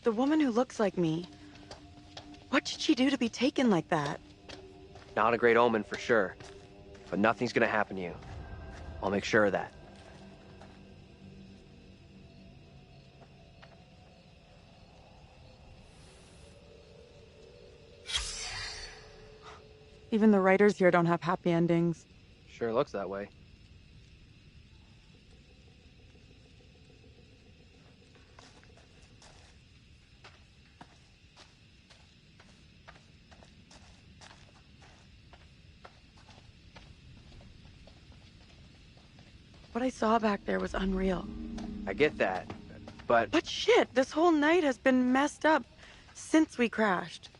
the woman who looks like me. What did she do to be taken like that? Not a great omen for sure. But nothing's gonna happen to you. I'll make sure of that. Even the writers here don't have happy endings. Sure looks that way. What I saw back there was unreal. I get that, but... But shit, this whole night has been messed up since we crashed.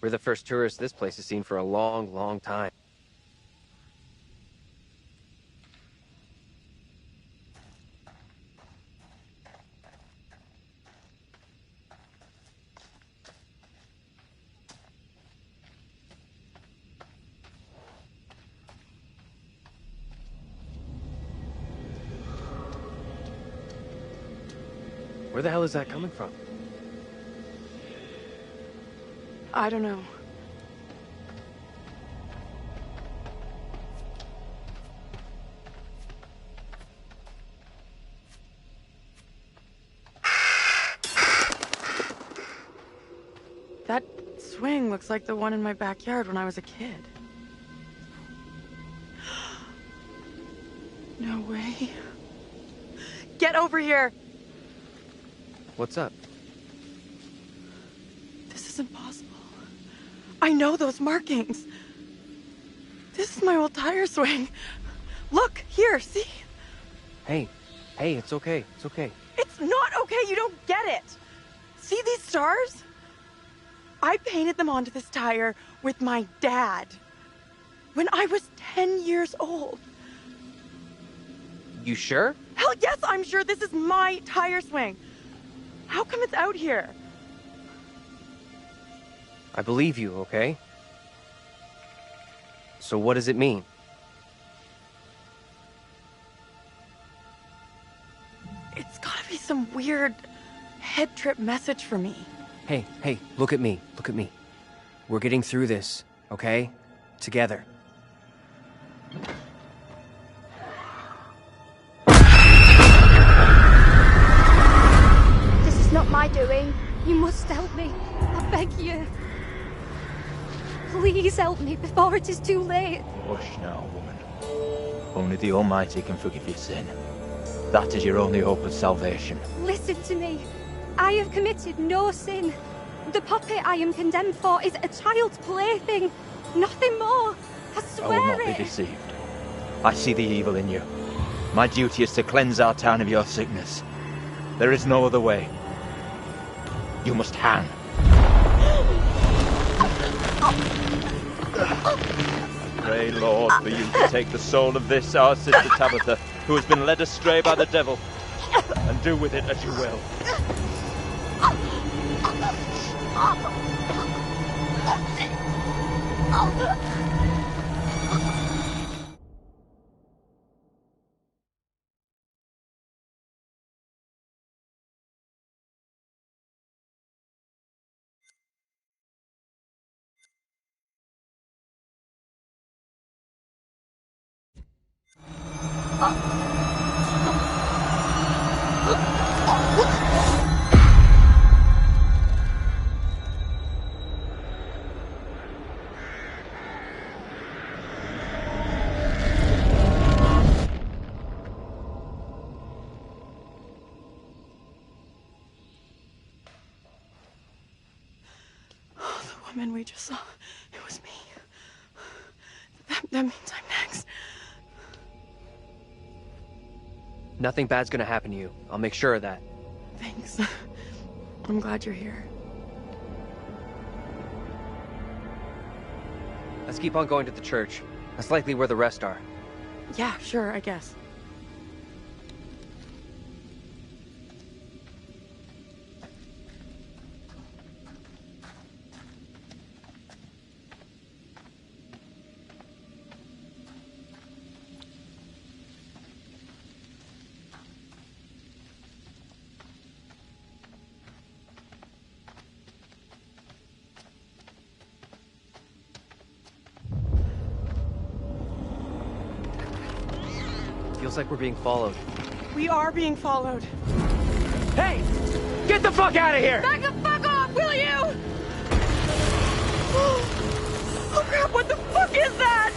We're the first tourists this place has seen for a long, long time. Where the hell is that coming from? I don't know. That swing looks like the one in my backyard when I was a kid. No way. Get over here! What's up? This is impossible. I know those markings. This is my old tire swing. Look, here, see? Hey, it's okay, it's okay. It's not okay, you don't get it. See these stars? I painted them onto this tire with my dad when I was 10 years old. You sure? Hell yes, I'm sure this is my tire swing. How come it's out here? I believe you, okay? So what does it mean? It's gotta be some weird head trip message for me. Hey, look at me, look at me. We're getting through this, okay? Together. This is not my doing. You must help me. I beg you. Please help me before it is too late. Hush now, woman. Only the Almighty can forgive your sin. That is your only hope of salvation. Listen to me. I have committed no sin. The puppet I am condemned for is a child's plaything. Nothing more. I I swear will not be it. deceived. I see the evil in you. My duty is to cleanse our town of your sickness. There is no other way. You must hang. Pray, Lord, for you to take the soul of this, our sister Tabitha, who has been led astray by the devil, and do with it as you will. The woman we just saw, it was me. That means I'm next. Nothing bad's gonna happen to you. I'll make sure of that. Thanks. I'm glad you're here. Let's keep on going to the church. That's likely where the rest are. Yeah, sure, I guess. Feels like we're being followed. We are being followed. Hey! Get the fuck out of here! Back the fuck off, will you? Oh crap, what the fuck is that?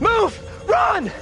Move! Run!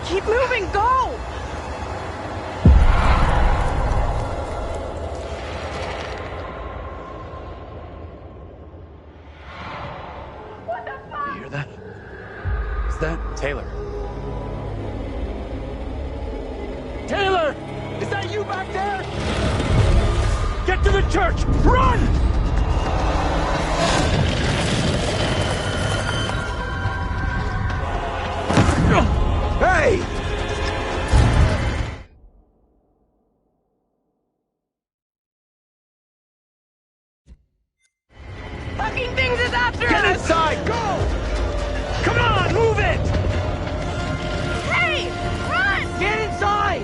Keep moving, go! What the fuck? You hear that? Is that Taylor. Taylor? Is that you back there? Get to the church! Run! Hey! Fucking things is after Get us! inside! Go! Come on, move it! Hey! Run! Get inside!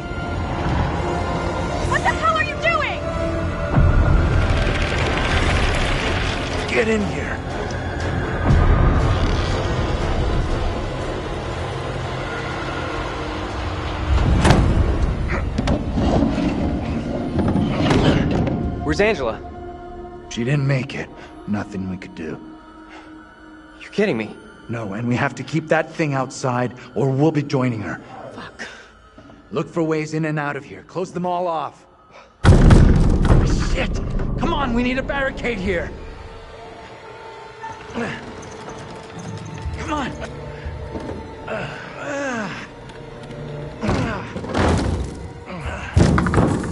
What the hell are you doing? Get in here. Where's Angela? She didn't make it. Nothing we could do. You're kidding me. No, and we have to keep that thing outside, or we'll be joining her. Fuck. Look for ways in and out of here. Close them all off. Shit! Come on, we need a barricade here. Come on.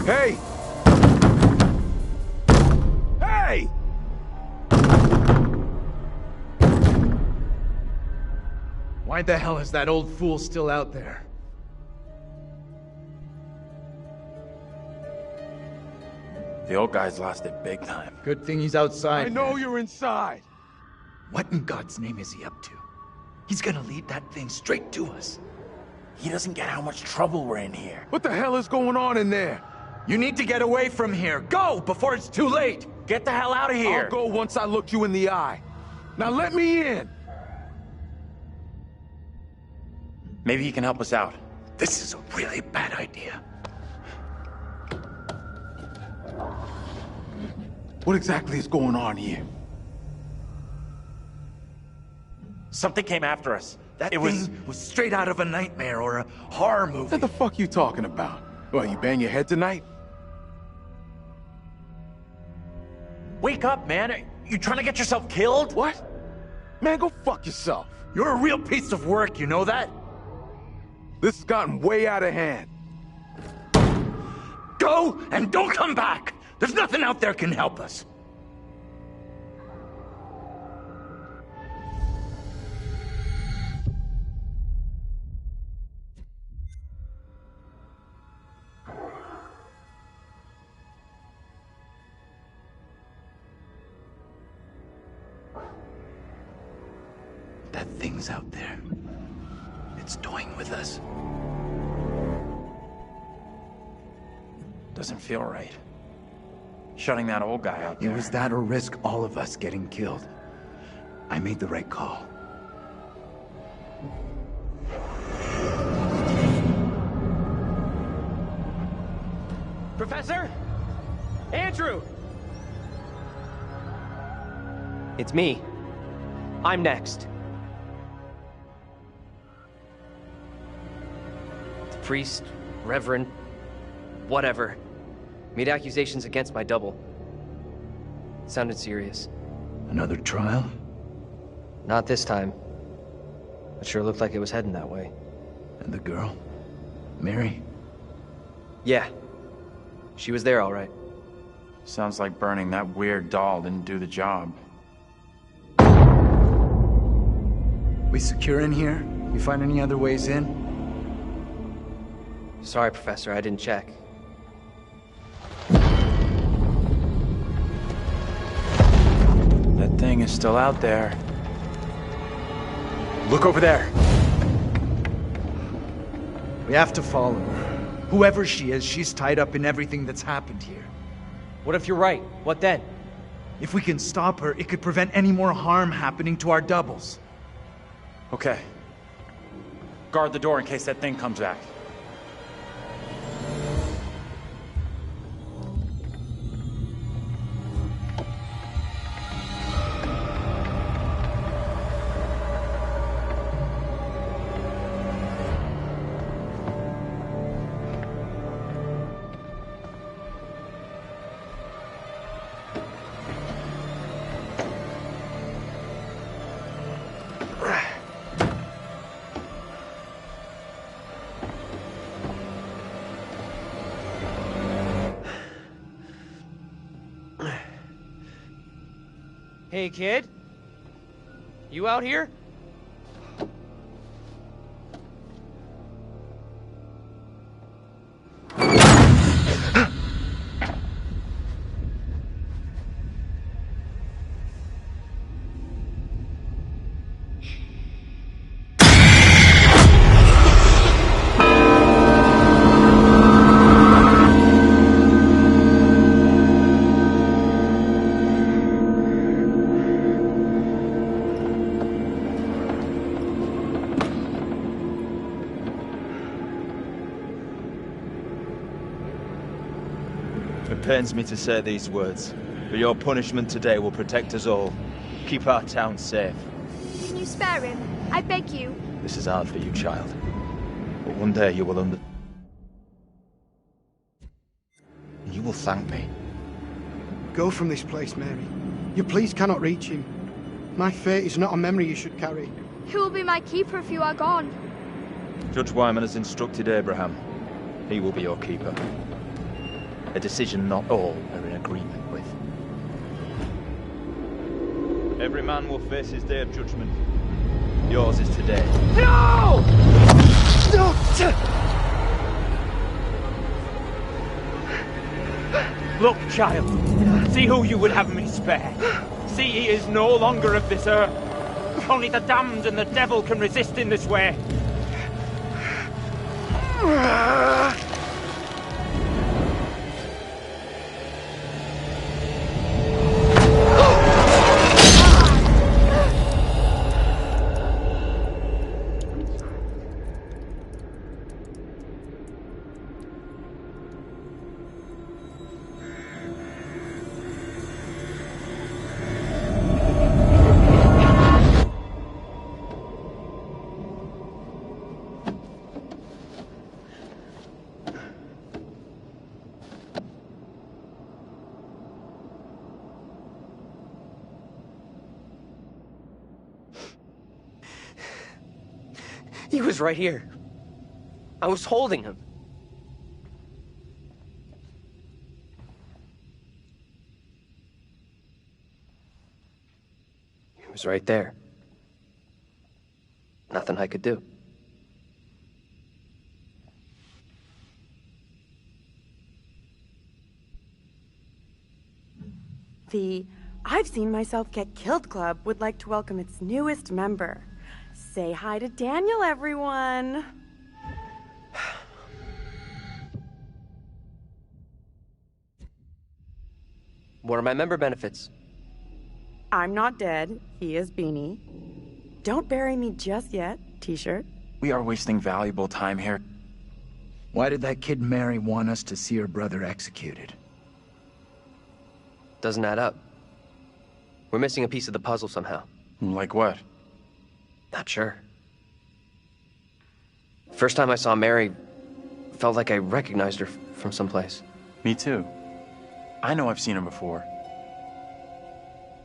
Hey! Hey! Why the hell is that old fool still out there? The old guy's lost it big time. Good thing he's outside. I know you're inside. What in God's name is he up to? He's gonna lead that thing straight to us. He doesn't get how much trouble we're in here. What the hell is going on in there? You need to get away from here. Go before it's too late. Get the hell out of here! I'll go once I look you in the eye. Now let me in. Maybe he can help us out. This is a really bad idea. What exactly is going on here? Something came after us. That thing was straight out of a nightmare or a horror movie. What the fuck you talking about? Well, you bang your head tonight? Wake up, man! You trying to get yourself killed? What? Man, go fuck yourself. You're a real piece of work, you know that? This has gotten way out of hand. Go and don't come back! There's nothing out there can help us. That thing's out there. It's toying with us. Doesn't feel right. Shutting that old guy out there. It was that or risk all of us getting killed. I made the right call. Professor? Andrew! It's me. I'm next. The priest, reverend, whatever, made accusations against my double. Sounded serious. Another trial? Not this time. It sure looked like it was heading that way. And the girl? Mary? Yeah. She was there all right. Sounds like burning that weird doll didn't do the job. We secure in here? You find any other ways in? Sorry, Professor, I didn't check. That thing is still out there. Look over there. We have to follow her. Whoever she is, she's tied up in everything that's happened here. What if you're right? What then? If we can stop her, it could prevent any more harm happening to our doubles. Okay. Guard the door in case that thing comes back. Hey, kid? You out here? It pains me to say these words, but your punishment today will protect us all. Keep our town safe. Can you spare him? I beg you. This is hard for you, child. But one day you will You will thank me. Go from this place, Mary. Your pleas cannot reach him. My fate is not a memory you should carry. Who will be my keeper if you are gone? Judge Wyman has instructed Abraham. He will be your keeper. A decision not all are in agreement with. Every man will face his day of judgment. Yours is today. No! No! Look, child, see who you would have me spare. See he is no longer of this earth. Only the damned and the devil can resist in this way. He was right here. I was holding him. He was right there. Nothing I could do. The I've Seen Myself Get Killed Club would like to welcome its newest member. Say hi to Daniel, everyone. What are my member benefits? I'm not dead. He is Beanie. Don't bury me just yet. T-shirt. We are wasting valuable time here. Why did that kid Mary want us to see her brother executed? Doesn't add up. We're missing a piece of the puzzle somehow. Like what? Not sure. First time I saw Mary, felt like I recognized her from someplace. Me too. I know I've seen her before.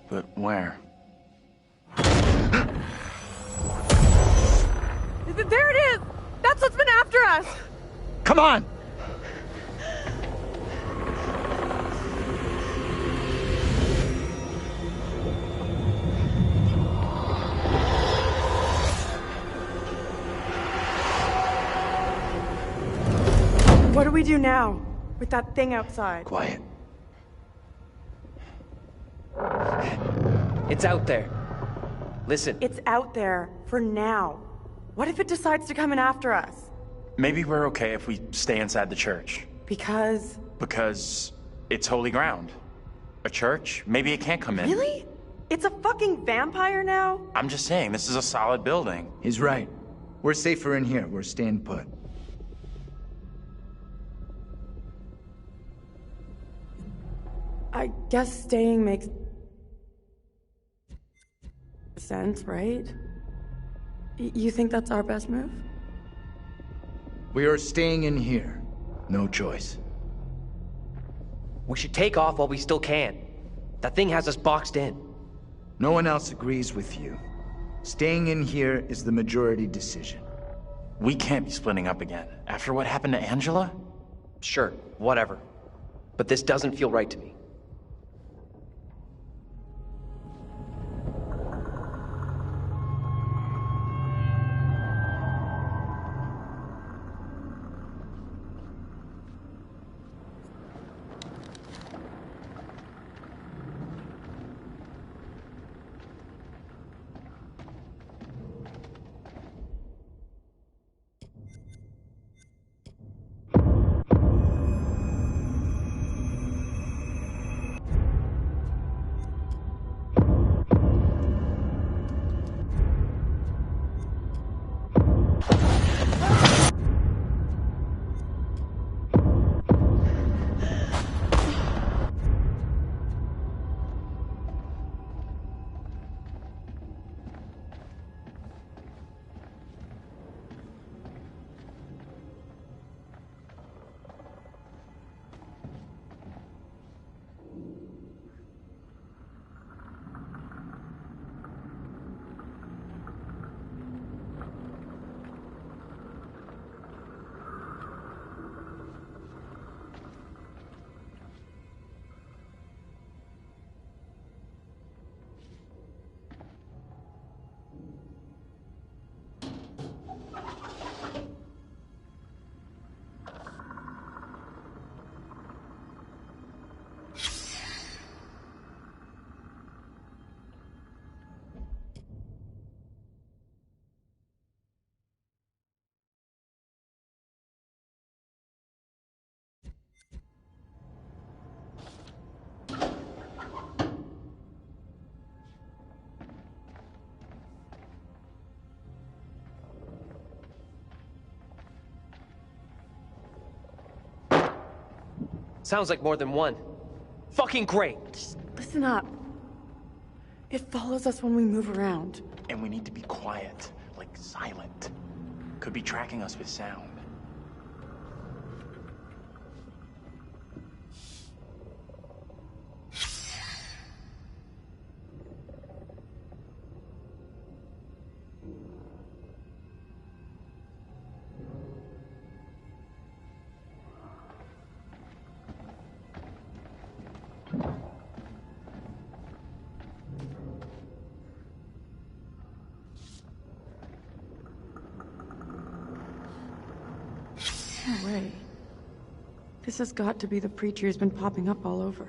But where? There it is! That's what's been after us! Come on! What do we do now with that thing outside? Quiet. It's out there. Listen. It's out there for now. What if it decides to come in after us? Maybe we're okay if we stay inside the church. Because it's holy ground. A church? Maybe it can't come in. Really? It's a fucking vampire now? I'm just saying, this is a solid building. He's right. We're safer in here. We're staying put. I guess staying makes sense, right? You think that's our best move? We are staying in here. No choice. We should take off while we still can. That thing has us boxed in. No one else agrees with you. Staying in here is the majority decision. We can't be splitting up again. After what happened to Angela? Sure, whatever. But this doesn't feel right to me. Sounds like more than one. Fucking great! Just listen up. It follows us when we move around. And we need to be quiet, like silent. Could be tracking us with sound. No way. This has got to be the preacher who's been popping up all over.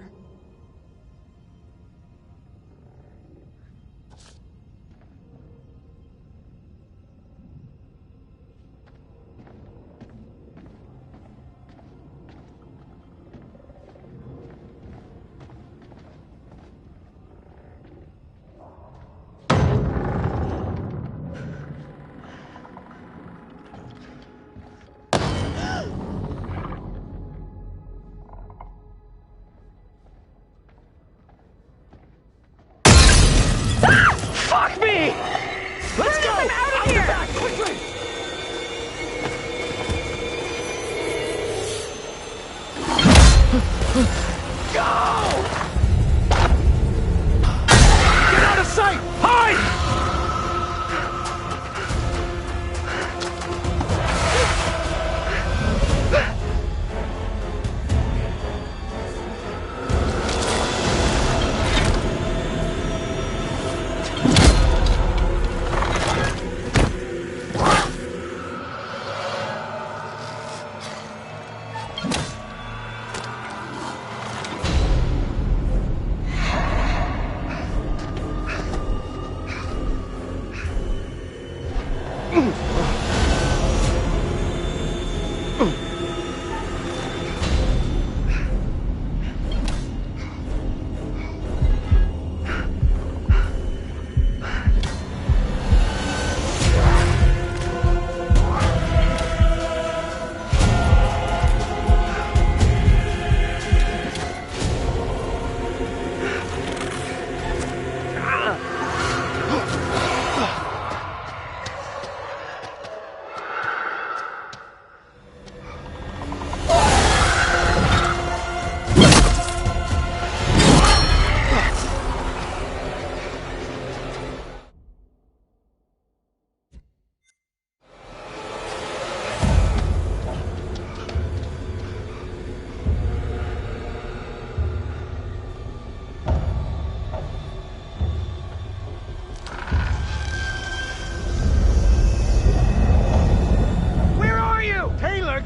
Fuck me! Let's go! I'm out of here! Quickly! Go! Get out of sight! Hide!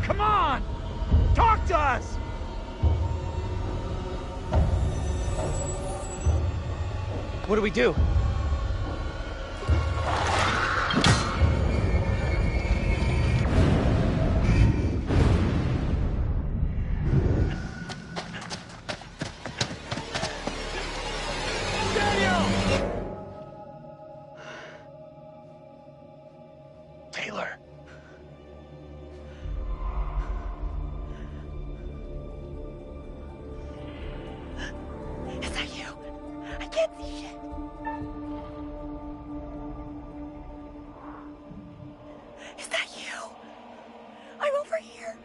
Come on! Talk to us! What do we do? Taylor. Is that you? I can't see shit. Is that you? I'm over here.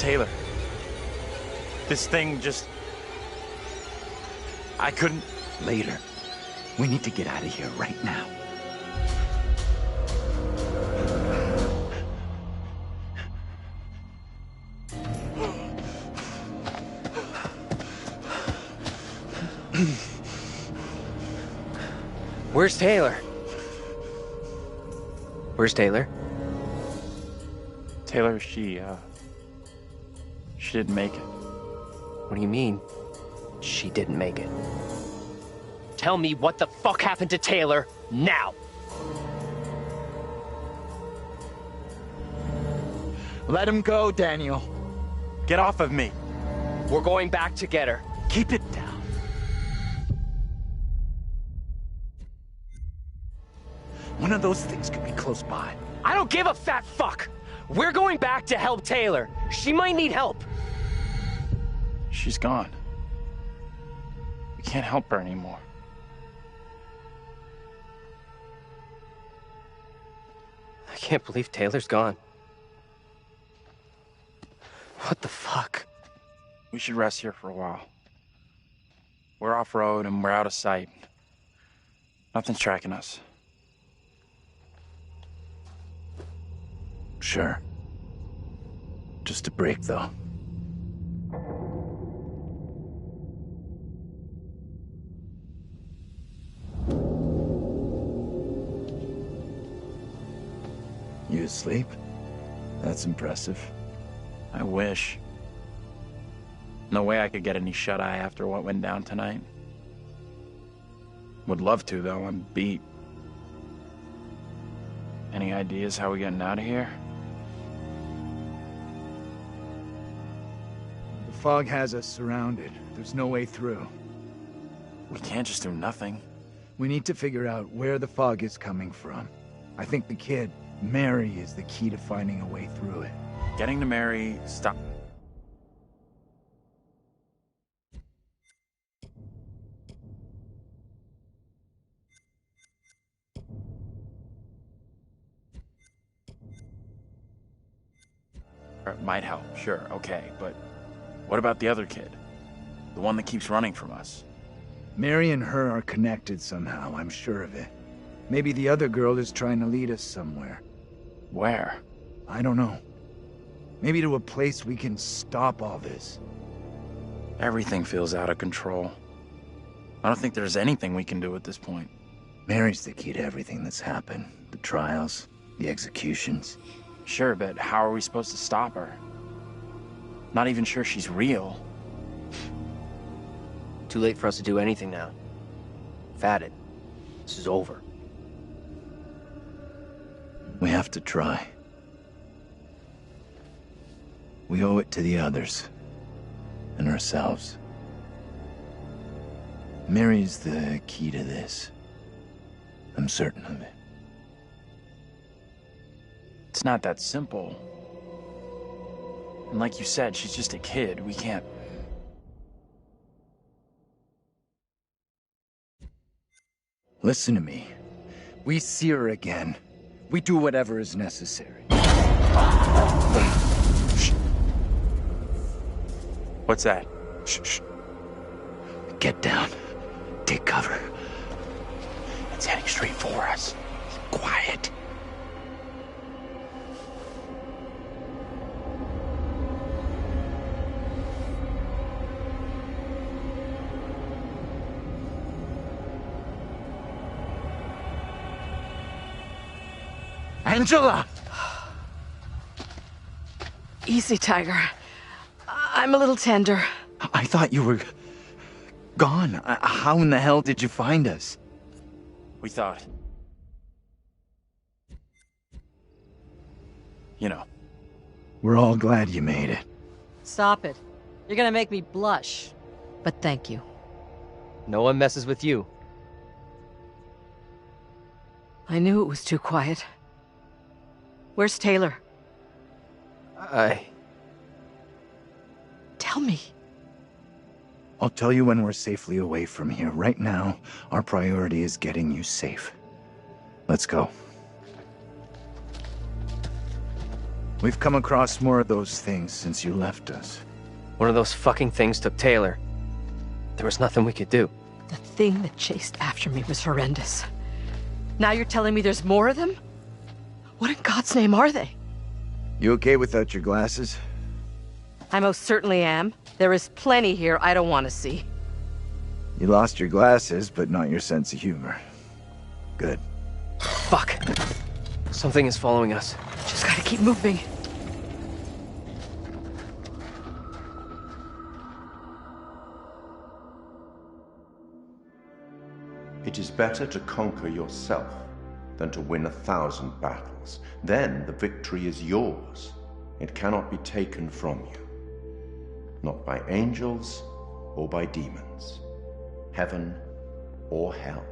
Taylor. This thing just... I couldn't... Later. We need to get out of here right now. Where's Taylor? Where's Taylor? Taylor, she didn't make it. What do you mean, she didn't make it? Tell me what the fuck happened to Taylor, now! Let him go, Daniel. Get off of me. We're going back to get her. Keep it down. One of those things could be close by. I don't give a fat fuck! We're going back to help Taylor. She might need help. She's gone. We can't help her anymore. I can't believe Taylor's gone. What the fuck? We should rest here for a while. We're off-road and we're out of sight. Nothing's tracking us. Sure. Just a break, though. You asleep? That's impressive. I wish. No way I could get any shut-eye after what went down tonight. Would love to, though. I'm beat. Any ideas how we're getting out of here? The fog has us surrounded. There's no way through. We can't just do nothing. We need to figure out where the fog is coming from. I think the kid, Mary, is the key to finding a way through it. Getting to Mary, stop. Might help, sure, okay, but what about the other kid? The one that keeps running from us? Mary and her are connected somehow, I'm sure of it. Maybe the other girl is trying to lead us somewhere. Where? I don't know. Maybe to a place we can stop all this. Everything feels out of control. I don't think there's anything we can do at this point. Mary's the key to everything that's happened. The trials, the executions. Sure, but how are we supposed to stop her? Not even sure she's real. Too late for us to do anything now. Fatted. This is over. We have to try. We owe it to the others. And ourselves. Mary's the key to this. I'm certain of it. It's not that simple. And like you said, she's just a kid. We can't... Listen to me. We see her again. We do whatever is necessary. What's that? Shh. Get down. Take cover. It's heading straight for us. Quiet. Angela! Easy, Tiger. I'm a little tender. I thought you were... gone. How in the hell did you find us? We thought... You know. We're all glad you made it. Stop it. You're gonna make me blush. But thank you. No one messes with you. I knew it was too quiet. Where's Taylor? Tell me. I'll tell you when we're safely away from here. Right now, our priority is getting you safe. Let's go. We've come across more of those things since you left us. One of those fucking things took Taylor. There was nothing we could do. The thing that chased after me was horrendous. Now you're telling me there's more of them? What in God's name are they? You okay without your glasses? I most certainly am. There is plenty here I don't want to see. You lost your glasses, but not your sense of humor. Good. Fuck. Something is following us. Just gotta keep moving. It is better to conquer yourself than to win 1,000 battles. Then the victory is yours. It cannot be taken from you. Not by angels or by demons. Heaven or hell.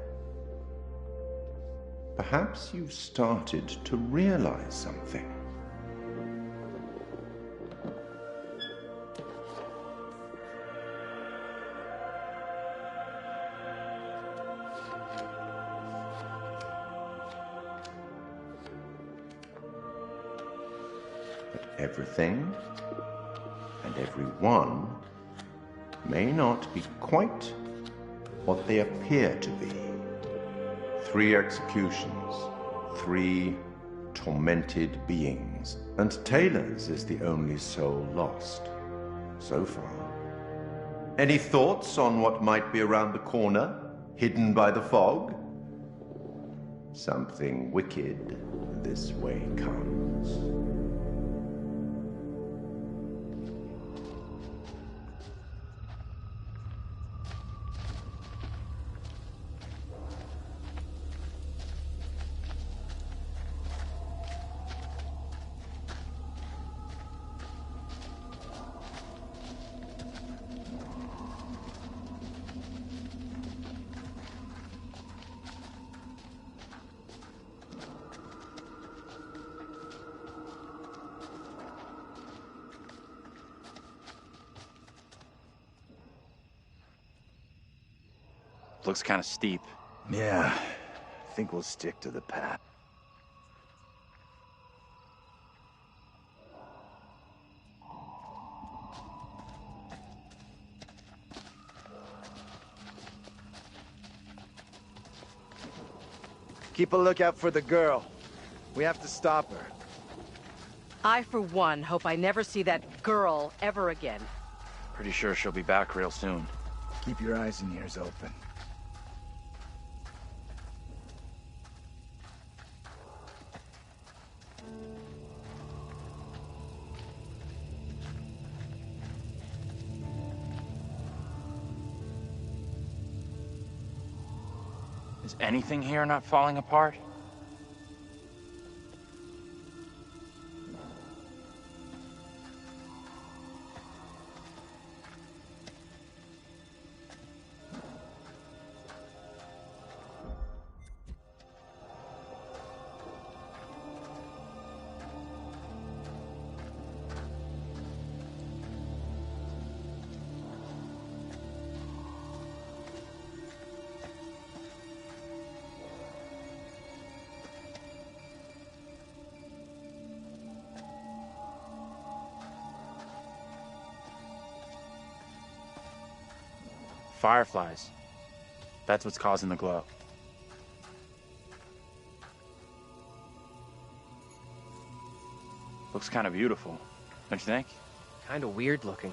Perhaps you've started to realize something. But everything and everyone may not be quite what they appear to be. 3 executions, 3 tormented beings, and Taylor's is the only soul lost, so far. Any thoughts on what might be around the corner, hidden by the fog? Something wicked this way comes. Looks kind of steep. Yeah, I think we'll stick to the path. Keep a lookout for the girl. We have to stop her. I, for one, hope I never see that girl ever again. Pretty sure she'll be back real soon. Keep your eyes and ears open. Is anything here not falling apart? Fireflies. That's what's causing the glow. Looks kind of beautiful, don't you think? Kind of weird looking.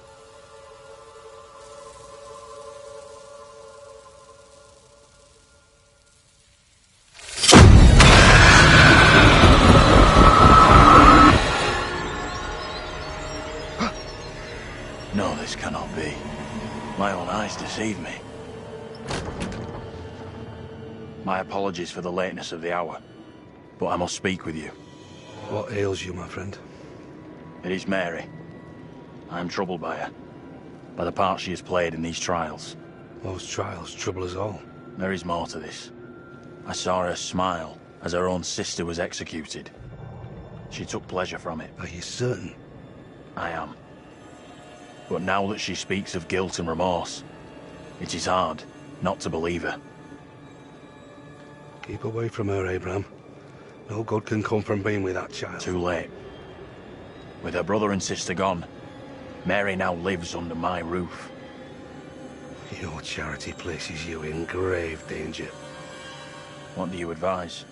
No, this cannot be. My own eyes deceive me. My apologies for the lateness of the hour, but I must speak with you. What ails you, my friend? It is Mary. I am troubled by her, by the part she has played in these trials. Those trials trouble us all. There is more to this. I saw her smile as her own sister was executed. She took pleasure from it. Are you certain? I am. But now that she speaks of guilt and remorse, it is hard not to believe her. Keep away from her, Abraham. No good can come from being with that child. Too late. With her brother and sister gone, Mary now lives under my roof. Your charity places you in grave danger. What do you advise?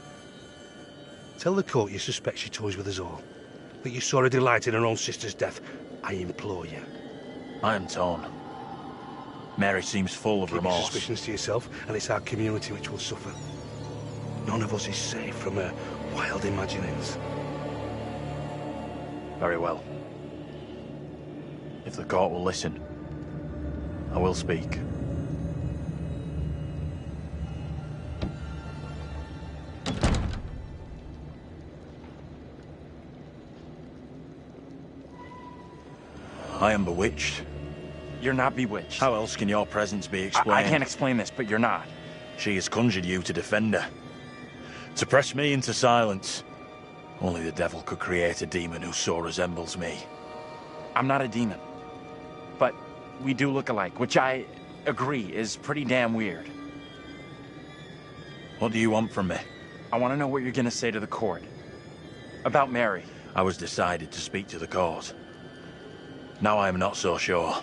Tell the court you suspect she toys with us all. That you saw her delight in her own sister's death. I implore you. I am torn. Mary seems full of Keep your remorse. suspicions to yourself, and it's our community which will suffer. None of us is safe from her wild imaginings. Very well. If the court will listen, I will speak. I am bewitched. You're not bewitched. How else can your presence be explained? I can't explain this, but you're not. She has conjured you to defend her. To press me into silence. Only the devil could create a demon who so resembles me. I'm not a demon. But we do look alike, which I agree is pretty damn weird. What do you want from me? I want to know what you're gonna say to the court. About Mary. I was decided to speak to the court. Now I am not so sure.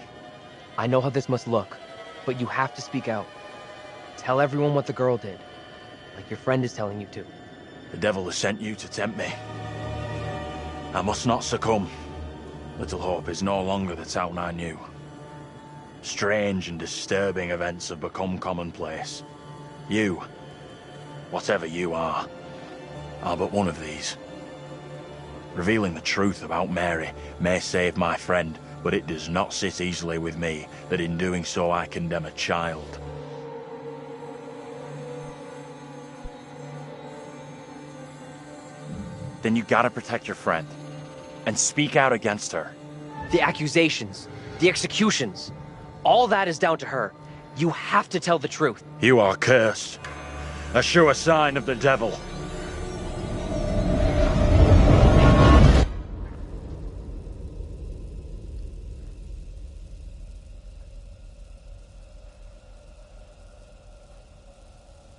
I know how this must look, but you have to speak out. Tell everyone what the girl did, like your friend is telling you to. The devil has sent you to tempt me. I must not succumb. Little Hope is no longer the town I knew. Strange and disturbing events have become commonplace. You, whatever you are but one of these. Revealing the truth about Mary may save my friend, but it does not sit easily with me that in doing so I condemn a child. Then you gotta protect your friend. And speak out against her. The accusations, the executions, all that is down to her. You have to tell the truth. You are cursed. A sure sign of the devil.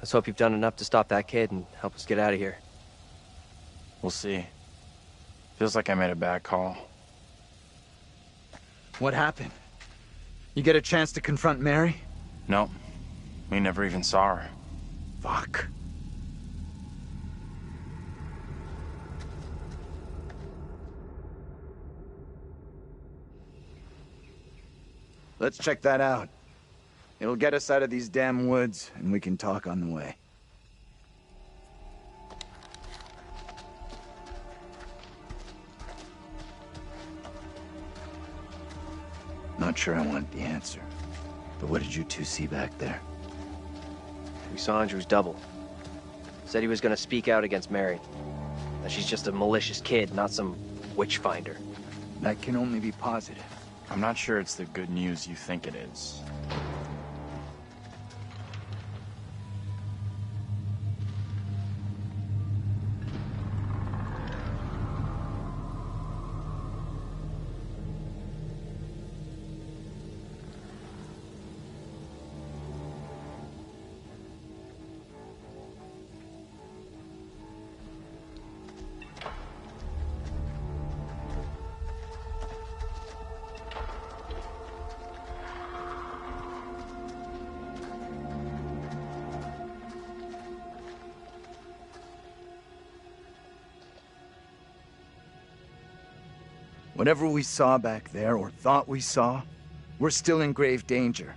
Let's hope you've done enough to stop that kid and help us get out of here. We'll see. Feels like I made a bad call. What happened? You get a chance to confront Mary? No. We never even saw her. Fuck. Let's check that out. It'll get us out of these damn woods, and we can talk on the way. Not sure I want the answer, but what did you two see back there? We saw Andrew's double. Said he was gonna speak out against Mary. That she's just a malicious kid, not some witch finder. That can only be positive. I'm not sure it's the good news you think it is. Whatever we saw back there, or thought we saw, we're still in grave danger.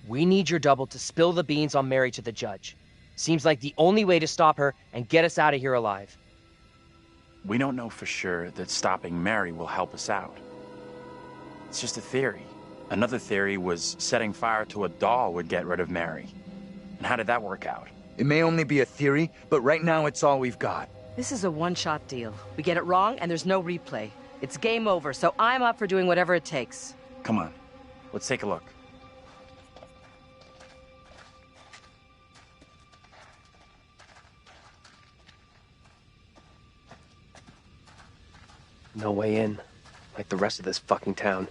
We need your double to spill the beans on Mary to the judge. Seems like the only way to stop her and get us out of here alive. We don't know for sure that stopping Mary will help us out. It's just a theory. Another theory was setting fire to a doll would get rid of Mary. And how did that work out? It may only be a theory, but right now it's all we've got. This is a one-shot deal. We get it wrong, and there's no replay. It's game over, so I'm up for doing whatever it takes. Come on, let's take a look. No way in, like the rest of this fucking town.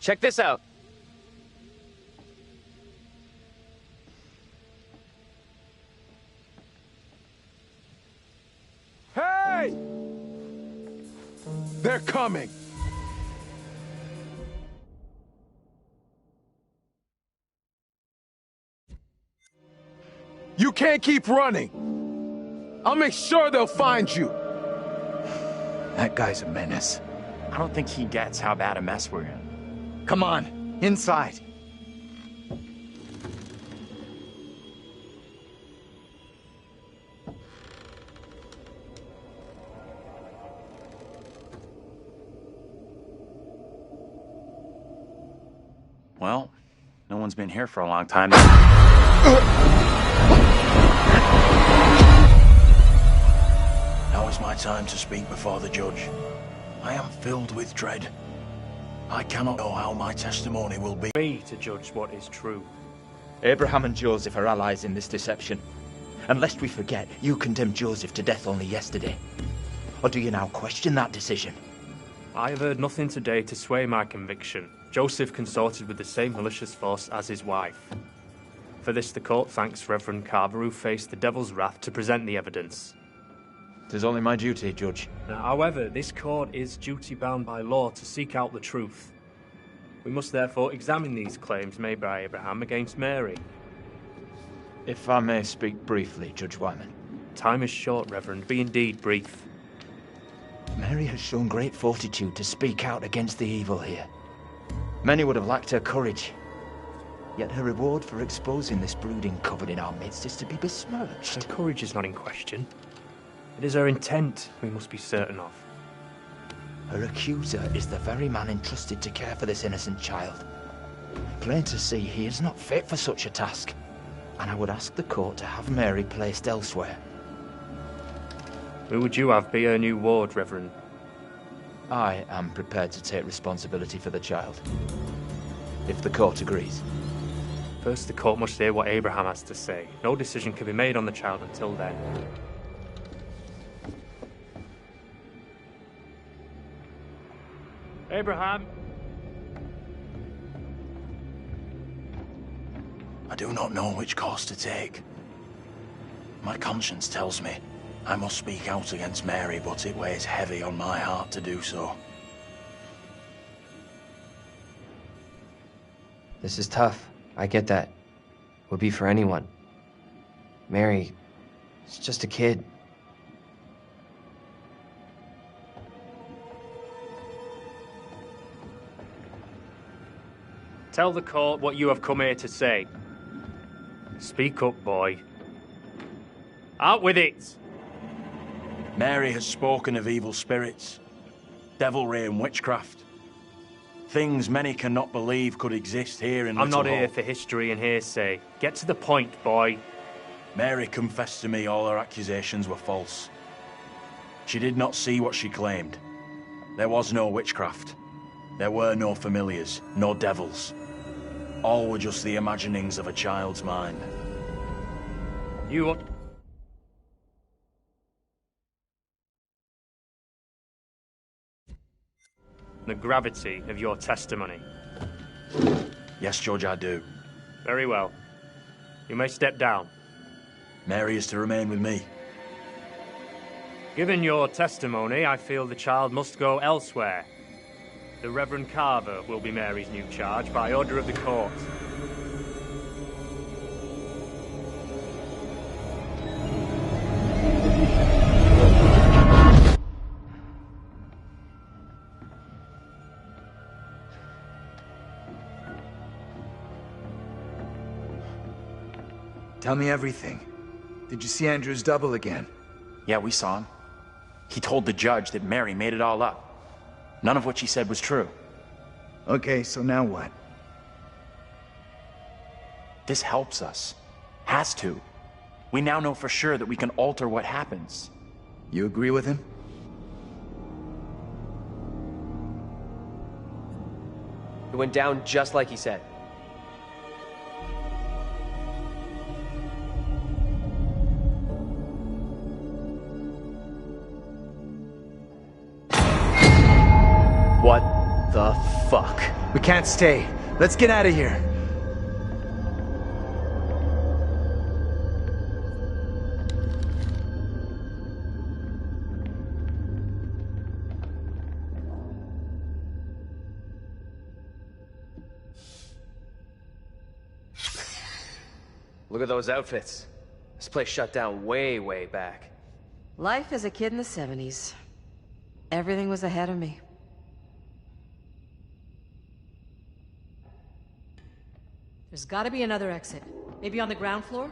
Check this out. Hey! They're coming! You can't keep running! I'll make sure they'll find you! That guy's a menace. I don't think he gets how bad a mess we're in. Come on, inside. Well, no one's been here for a long time. Now is my time to speak before the judge. I am filled with dread. I cannot know how my testimony will be. Me to judge what is true. Abraham and Joseph are allies in this deception. And lest we forget, you condemned Joseph to death only yesterday. Or do you now question that decision? I have heard nothing today to sway my conviction. Joseph consorted with the same malicious force as his wife. For this the court thanks Reverend Carver, who faced the devil's wrath to present the evidence. 'Tis only my duty, Judge. Now, however, this court is duty-bound by law to seek out the truth. We must therefore examine these claims made by Abraham against Mary. If I may speak briefly, Judge Wyman. Time is short, Reverend. Be indeed brief. Mary has shown great fortitude to speak out against the evil here. Many would have lacked her courage. Yet her reward for exposing this brooding coven in our midst is to be besmirched. Her courage is not in question. It is her intent we must be certain of. Her accuser is the very man entrusted to care for this innocent child. Plain to see, he is not fit for such a task, and I would ask the court to have Mary placed elsewhere. Who would you have be her new ward, Reverend? I am prepared to take responsibility for the child, if the court agrees. First, the court must hear what Abraham has to say. No decision can be made on the child until then. Abraham! I do not know which course to take. My conscience tells me I must speak out against Mary, but it weighs heavy on my heart to do so. This is tough. I get that. Would be for anyone. Mary, is just a kid. Tell the court what you have come here to say. Speak up, boy. Out with it! Mary has spoken of evil spirits, devilry and witchcraft. Things many cannot believe could exist here in I'm Little not here Hope. for history and hearsay. Get to the point, boy. Mary confessed to me all her accusations were false. She did not see what she claimed. There was no witchcraft. There were no familiars, no devils. All were just the imaginings of a child's mind. You... the gravity of your testimony. Yes, Judge, I do. Very well. You may step down. Mary is to remain with me. Given your testimony, I feel the child must go elsewhere. The Reverend Carver will be Mary's new charge by order of the court. Tell me everything. Did you see Andrew's double again? Yeah, we saw him. He told the judge that Mary made it all up. None of what she said was true. Okay, so now what? This helps us. Has to. We now know for sure that we can alter what happens. You agree with him? It went down just like he said. What the fuck? We can't stay. Let's get out of here. Look at those outfits. This place shut down way, way back. Life as a kid in the 70s. Everything was ahead of me. There's gotta be another exit. Maybe on the ground floor?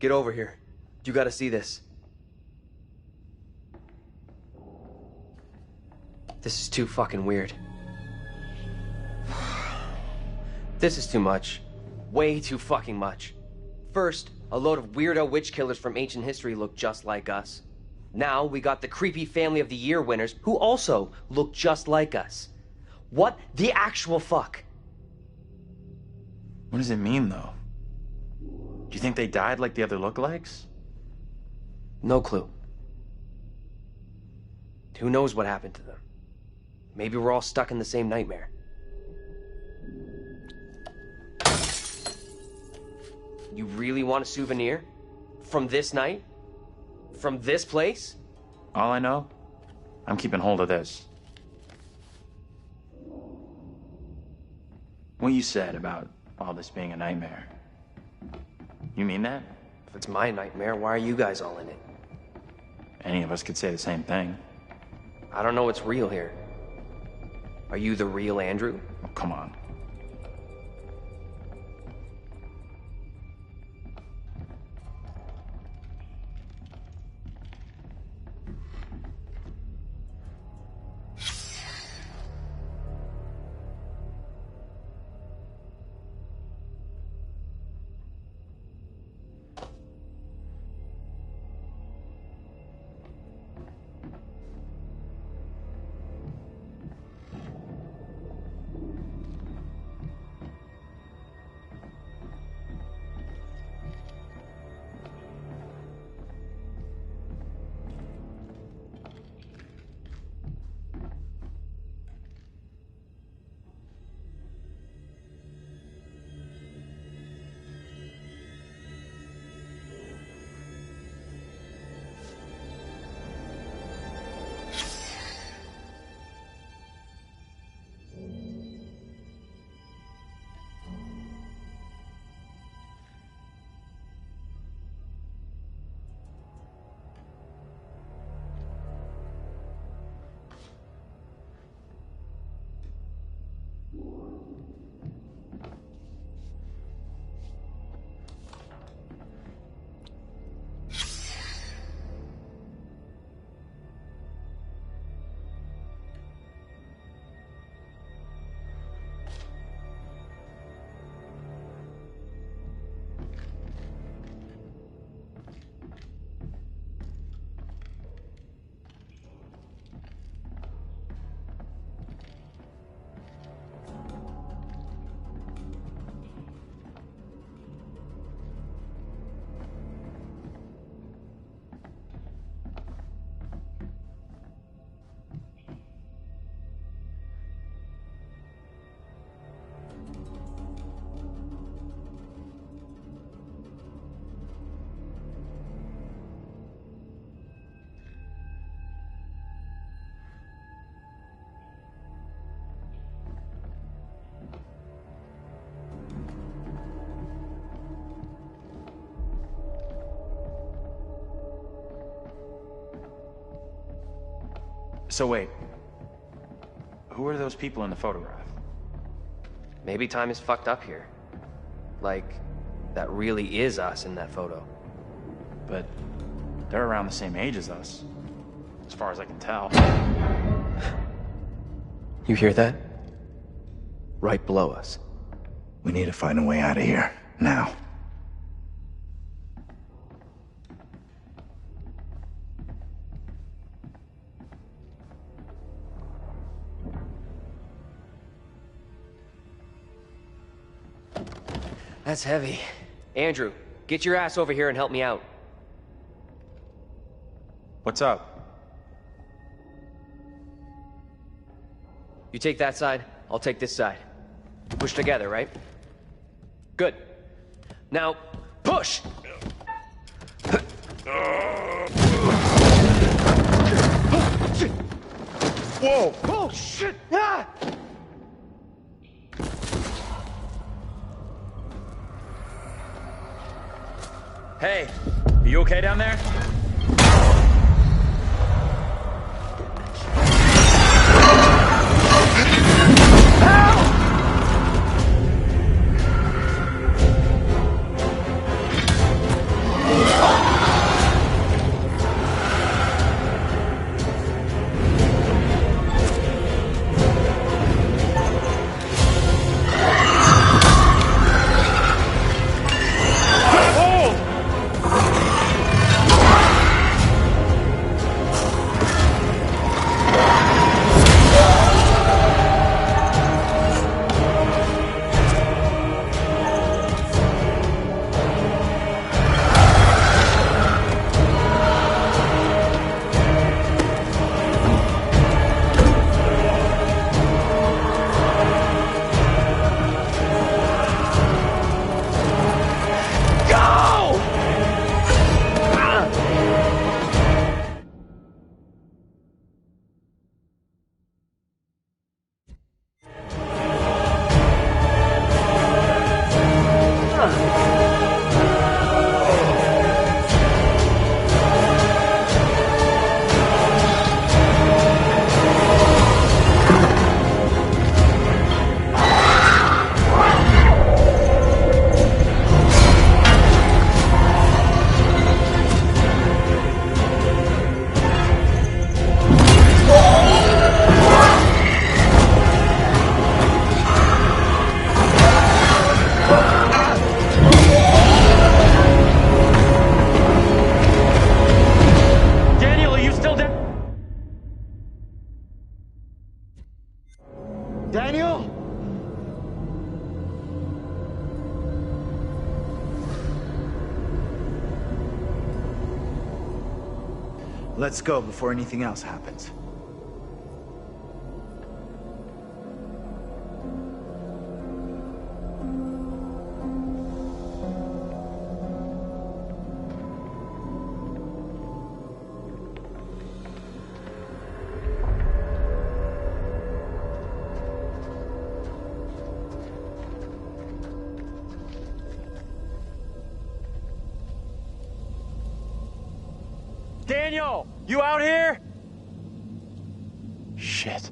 Get over here. You gotta see this. This is too fucking weird. This is too much. Way too fucking much. First, a load of weirdo witch killers from ancient history look just like us. Now we got the creepy Family of the Year winners who also look just like us. What the actual fuck? What does it mean, though? Do you think they died like the other lookalikes? No clue. Who knows what happened to them? Maybe we're all stuck in the same nightmare. You really want a souvenir? From this night? From this place? All I know, I'm keeping hold of this. What you said about all this being a nightmare. You mean that? If it's my nightmare, why are you guys all in it? Any of us could say the same thing. I don't know what's real here. Are you the real Andrew? Oh, come on. So wait. Who are those people in the photograph? Maybe time is fucked up here. Like, that really is us in that photo. But they're around the same age as us, as far as I can tell. You hear that? Right below us. We need to find a way out of here, now. That's heavy. Andrew, get your ass over here and help me out. What's up? You take that side, I'll take this side. Push together, right? Good. Now, push! Whoa! Oh, shit! Ah! Hey, are you okay down there? Daniel? Let's go before anything else happens. Daniel, you out here? Shit.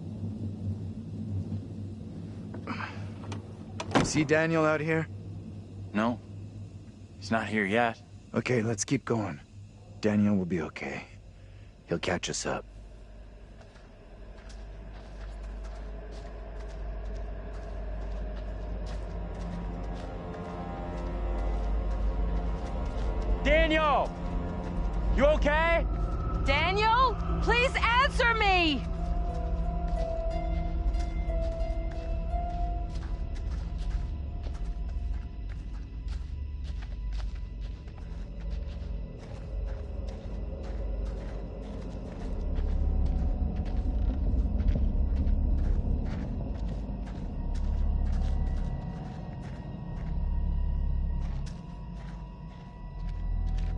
See Daniel out here? No. He's not here yet. Okay, let's keep going. Daniel will be okay. He'll catch us up. Daniel! You okay? Daniel, please answer me!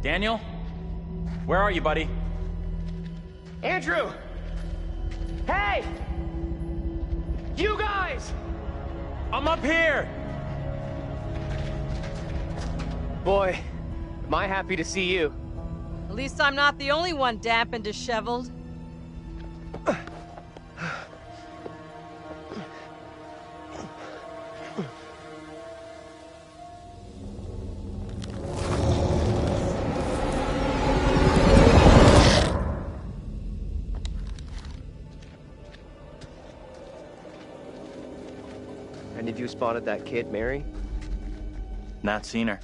Daniel? Where are you, buddy? Andrew! Hey! You guys! I'm up here! Boy, am I happy to see you. At least I'm not the only one damp and disheveled. spotted that kid, Mary? Not seen her.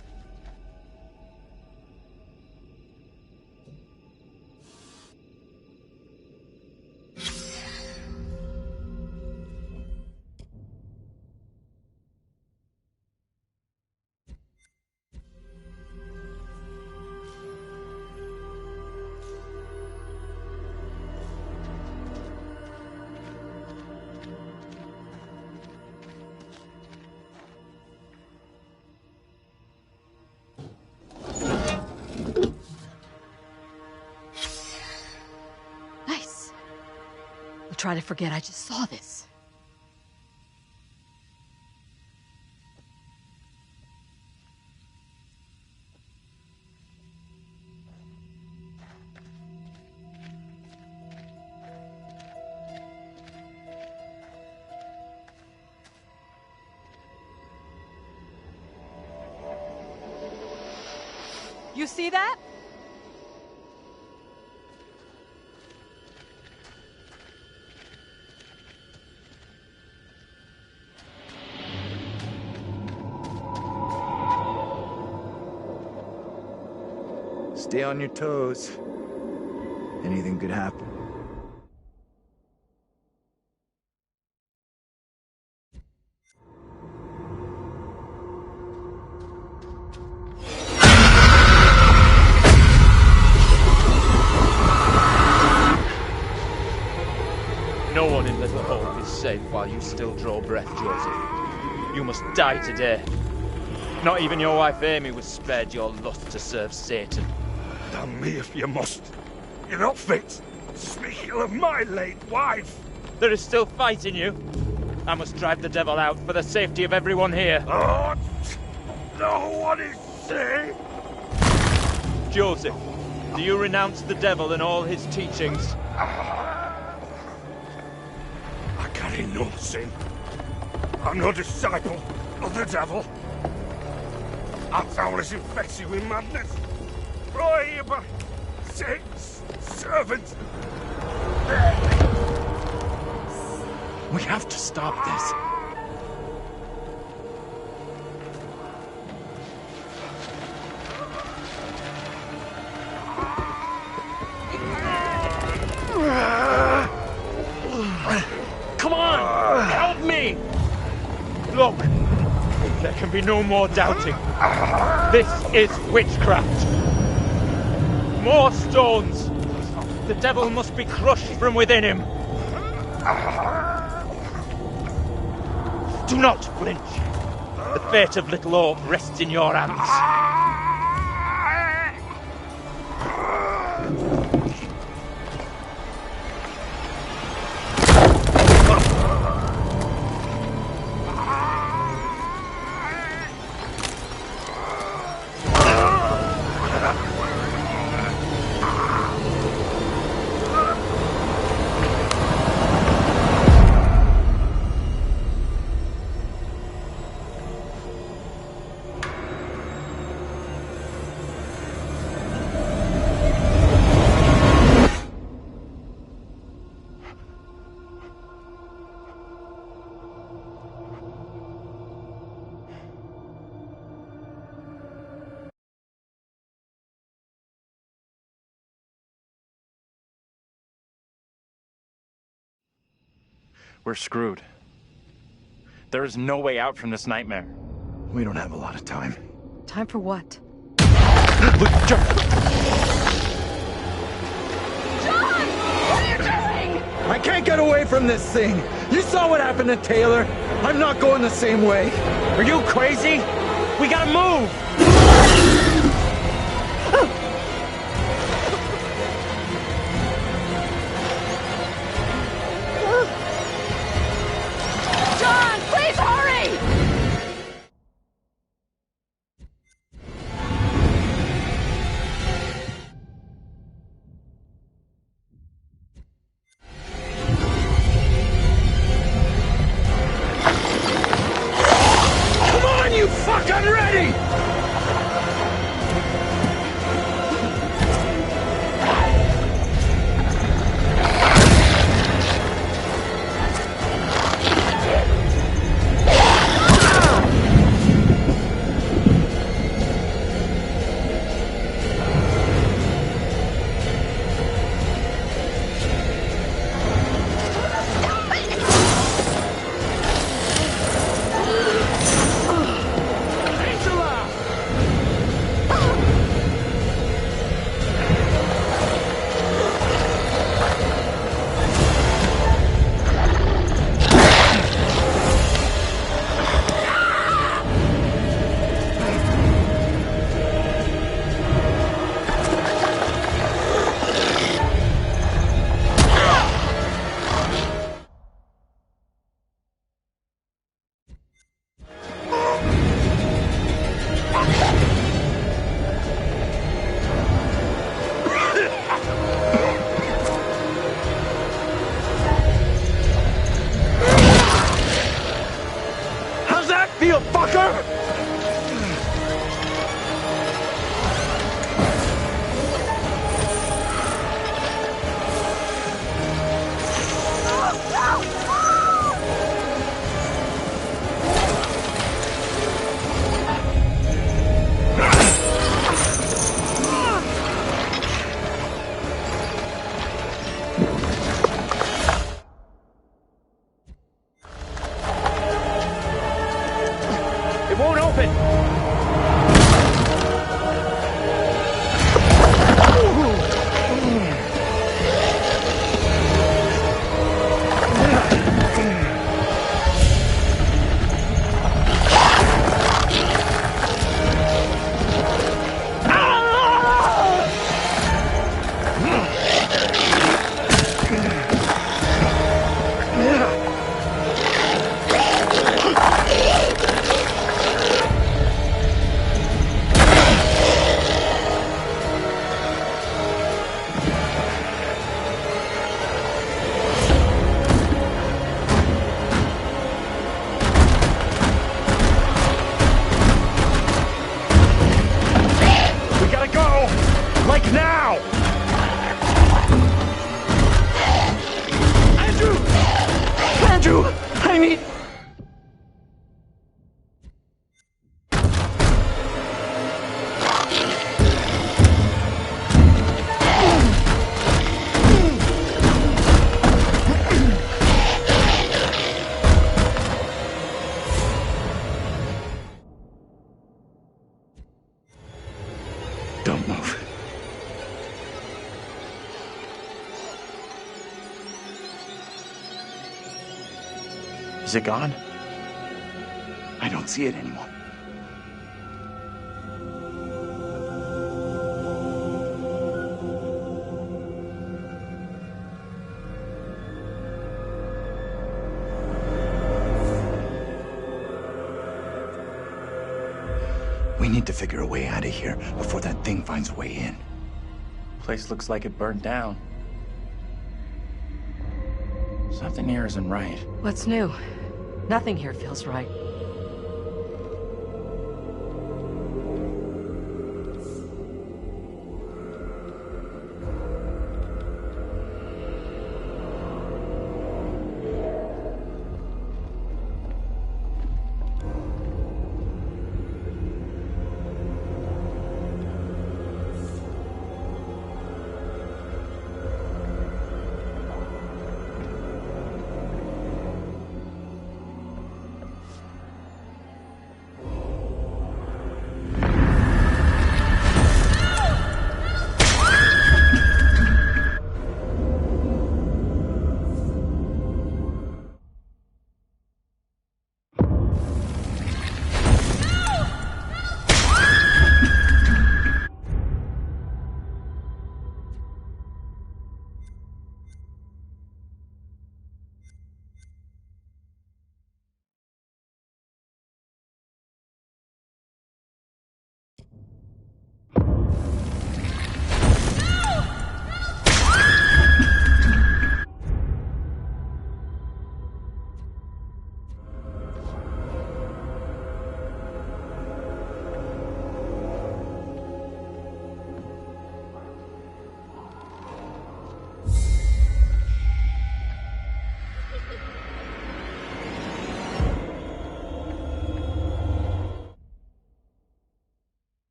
Nice. I'll try to forget I just saw this. You see that? Stay on your toes. Anything could happen. No one in Little Hope is safe while you still draw breath, Joseph. You must die today. Not even your wife Amy was spared your lust to serve Satan. Damn me if you must. You're not fit. Speak ill of my late wife. There is still fight in you. I must drive the devil out for the safety of everyone here. Oh, no one is safe. Joseph, do you renounce the devil and all his teachings? I carry no sin. I'm no disciple of the devil. Our town is infected with madness. Brought here by Satan's servant. We have to stop this. Come on! Help me! Look, there can be no more doubting. This is witchcraft. More stones! The devil must be crushed from within him. Do not flinch. The fate of Little Hope rests in your hands. We're screwed. There is no way out from this nightmare. We don't have a lot of time. Time for what? John! What are you doing? I can't get away from this thing. You saw what happened to Taylor. I'm not going the same way. Are you crazy? We gotta move! John, please hurry! Come on, you fucking ready! Now! Andrew! Andrew! I need... Don't move. Is it gone? I don't see it anymore. We need to figure a way out of here before that thing finds a way in. Place looks like it burned down. Something here isn't right. What's new? Nothing here feels right.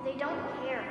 They don't care.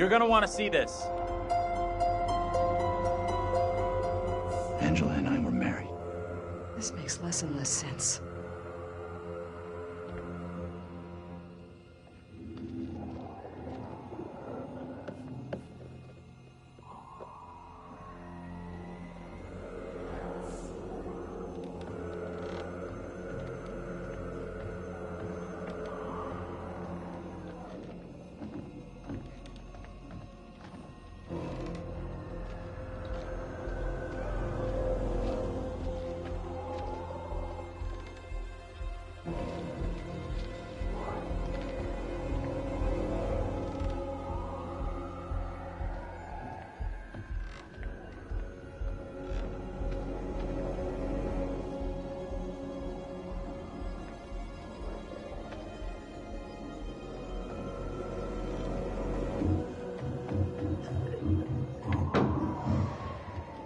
You're gonna want to see this. Angela and I were married. This makes less and less sense.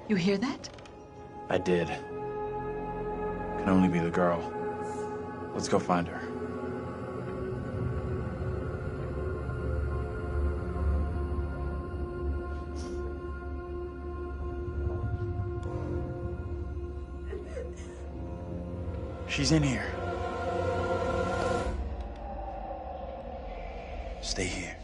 You hear that? I did. Can only be the girl. Let's go find her. She's in here. Stay here.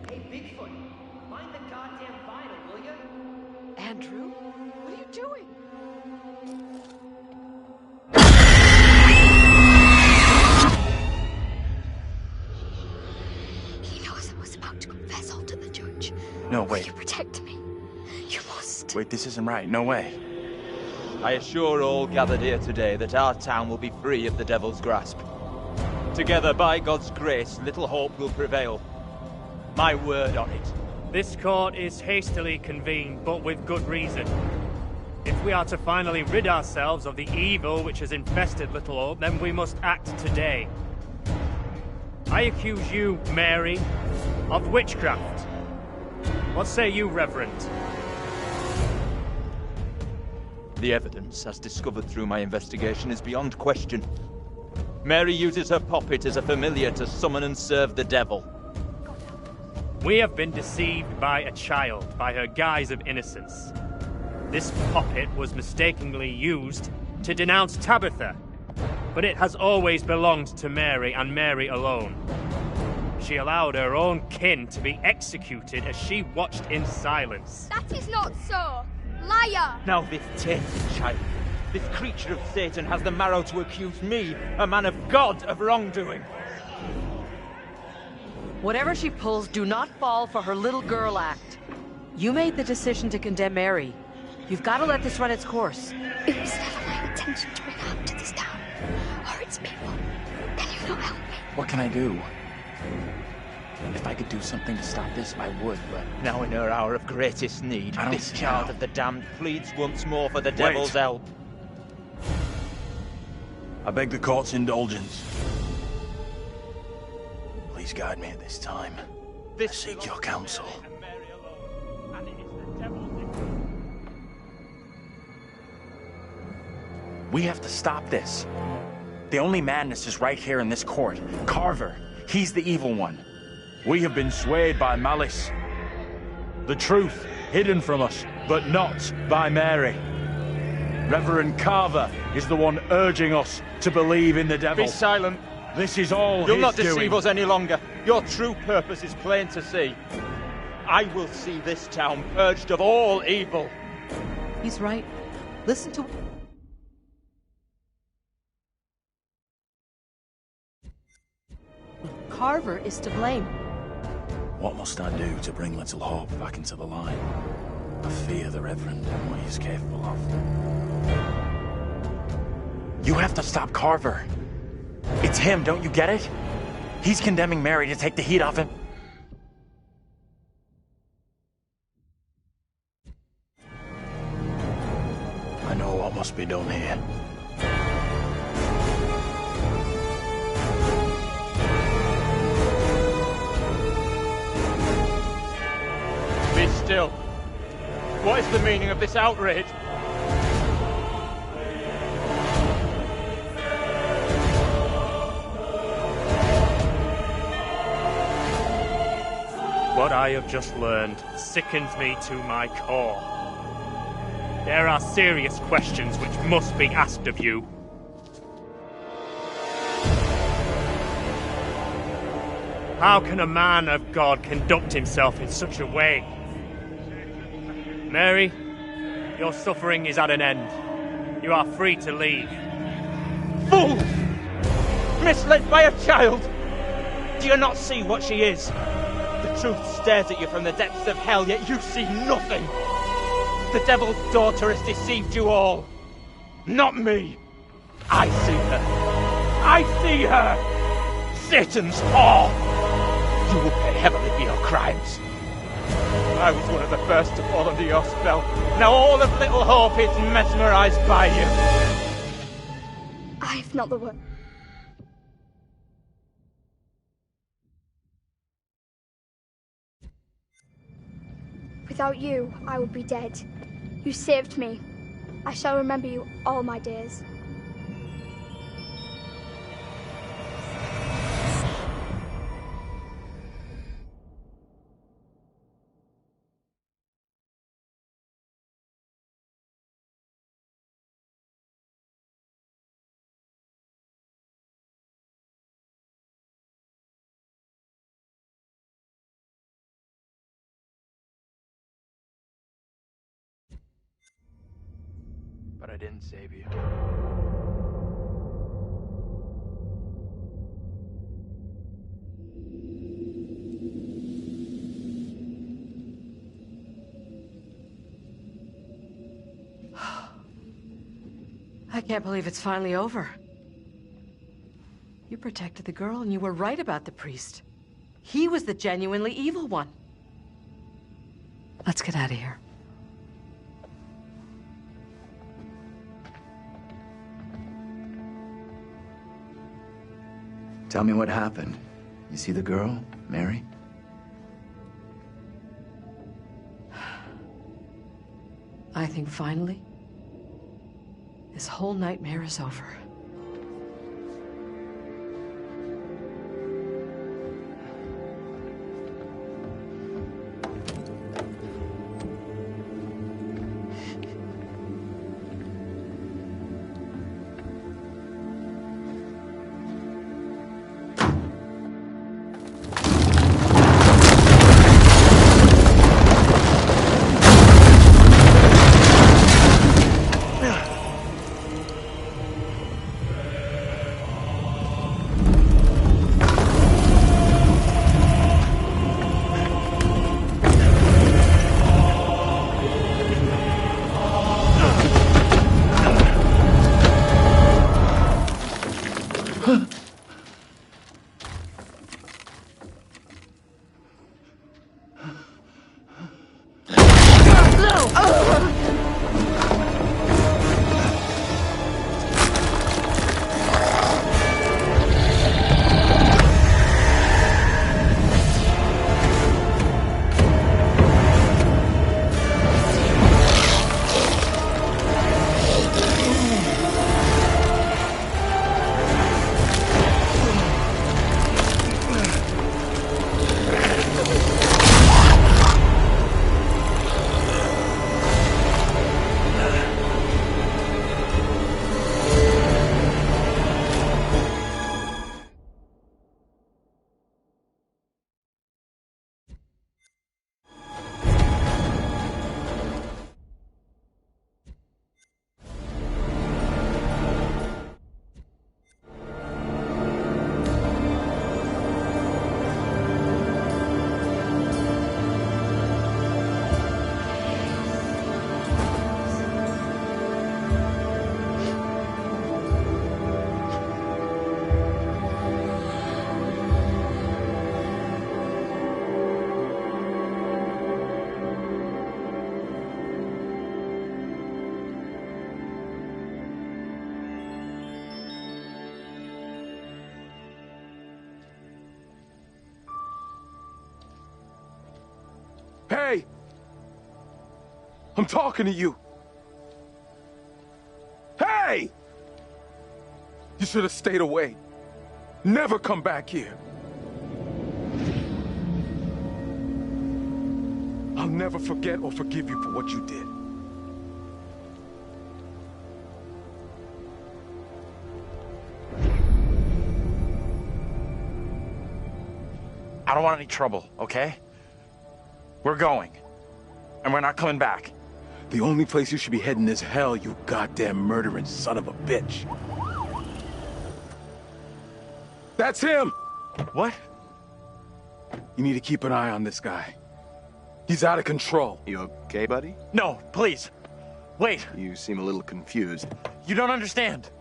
Hey, Bigfoot, mind the goddamn vinyl, will you? Andrew, what are you doing? He knows I was about to confess all to the judge. No, wait. You protect me. You must. Wait, this isn't right. No way. I assure all gathered here today that our town will be free of the Devil's grasp. Together, by God's grace, little hope will prevail. My word on it. This court is hastily convened, but with good reason. If we are to finally rid ourselves of the evil which has infested Little Hope, then we must act today. I accuse you, Mary, of witchcraft. What say you, Reverend? The evidence, as discovered through my investigation, is beyond question. Mary uses her puppet as a familiar to summon and serve the devil. We have been deceived by a child, by her guise of innocence. This puppet was mistakenly used to denounce Tabitha, but it has always belonged to Mary and Mary alone. She allowed her own kin to be executed as she watched in silence. That is not so. Liar! Now this tainted child, this creature of Satan, has the marrow to accuse me, a man of God, of wrongdoing. Whatever she pulls, do not fall for her little girl act. You made the decision to condemn Mary. You've got to let this run its course. It was never my intention to bring harm to this town or its people. Can you not help me? What can I do? If I could do something to stop this, I would, but... Now in her hour of greatest need, this child of the damned pleads once more for the devil's help. I beg the court's indulgence. Please guide me at this time. I seek your counsel. We have to stop this. The only madness is right here in this court. Carver, he's the evil one. We have been swayed by malice. The truth hidden from us, but not by Mary. Reverend Carver is the one urging us to believe in the devil. Be silent. This is all You'll his not deceive doing. us any longer. Your true purpose is plain to see. I will see this town purged of all evil. He's right. Listen to... Carver is to blame. What must I do to bring Little Hope back into the line? I fear the Reverend and what he's capable of. You have to stop Carver. It's him, don't you get it? He's condemning Mary to take the heat off him. I know what must be done here. Be still. What is the meaning of this outrage? What I have just learned sickens me to my core. There are serious questions which must be asked of you. How can a man of God conduct himself in such a way? Mary, your suffering is at an end. You are free to leave. Fool! Misled by a child! Do you not see what she is? The truth stares at you from the depths of hell, yet you see nothing. The devil's daughter has deceived you all. Not me. I see her. I see her! Satan's whore! You will pay heavily for your crimes. I was one of the first to fall under your spell. Now all of Little Hope is mesmerized by you. I have not the word. Without you, I would be dead. You saved me. I shall remember you all my days. But I didn't save you. I can't believe it's finally over. You protected the girl, and you were right about the priest. He was the genuinely evil one. Let's get out of here. Tell me what happened. You see the girl, Mary? I think finally, this whole nightmare is over. Hey! I'm talking to you. Hey! You should have stayed away. Never come back here. I'll never forget or forgive you for what you did. I don't want any trouble, okay? We're going. And we're not coming back. The only place you should be heading is hell, you goddamn murdering son of a bitch. That's him! What? You need to keep an eye on this guy. He's out of control. You okay, buddy? No, please. Wait. You seem a little confused. You don't understand.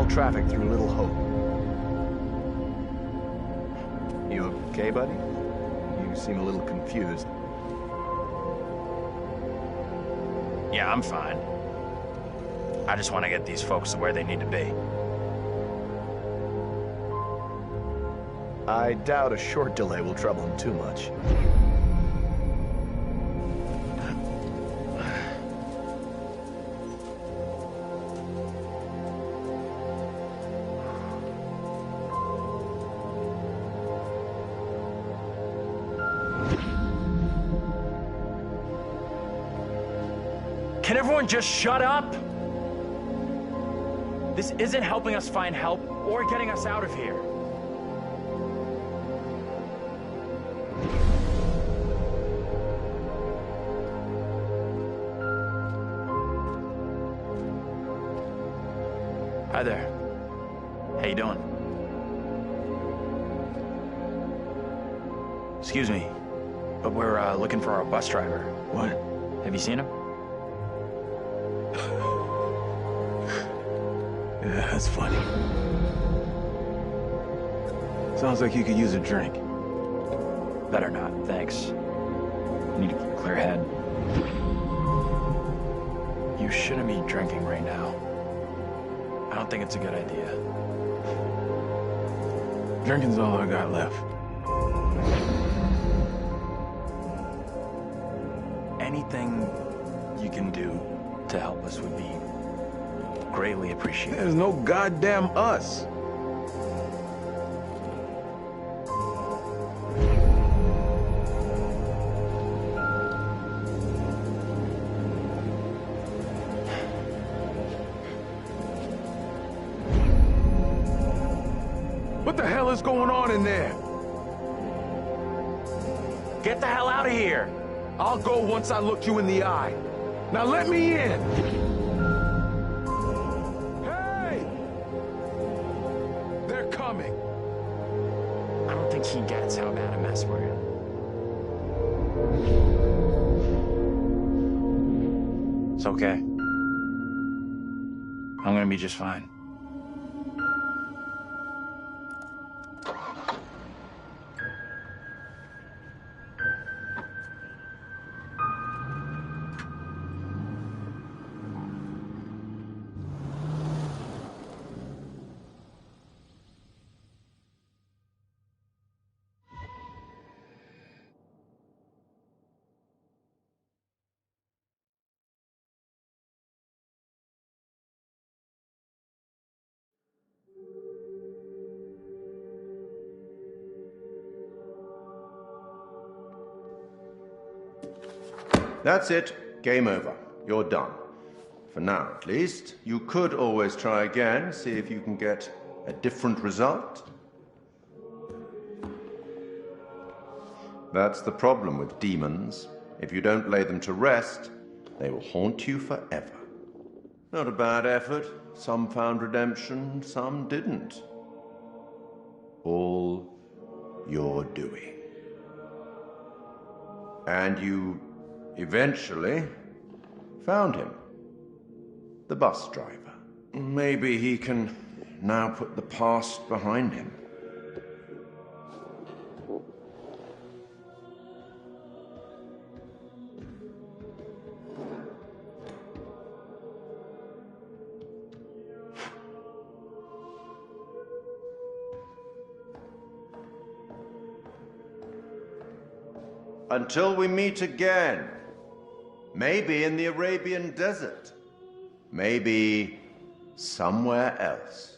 Traffic through Little Hope. You okay, buddy? You seem a little confused. Yeah, I'm fine. I just want to get these folks to where they need to be. I doubt a short delay will trouble him too much. Can everyone just shut up? This isn't helping us find help or getting us out of here. Hi there. How you doing? Excuse me, but we're looking for our bus driver. What? Have you seen him? Yeah, that's funny. Sounds like you could use a drink. Better not, thanks. Need to keep a clear head. You shouldn't be drinking right now. I don't think it's a good idea. Drinking's all I got left. Anything you can do to help us would be greatly appreciated. There's no goddamn us. What the hell is going on in there? Get the hell out of here! I'll go once I look you in the eye. Now let me in! Hey! They're coming. I don't think he gets how bad a mess we're in. It's okay. I'm gonna be just fine. That's it. Game over. You're done. For now, at least. You could always try again, see if you can get a different result. That's the problem with demons. If you don't lay them to rest, they will haunt you forever. Not a bad effort. Some found redemption, some didn't. All your doing. And you eventually found him. The bus driver. Maybe he can now put the past behind him. Until we meet again. Maybe in the Arabian desert. Maybe somewhere else.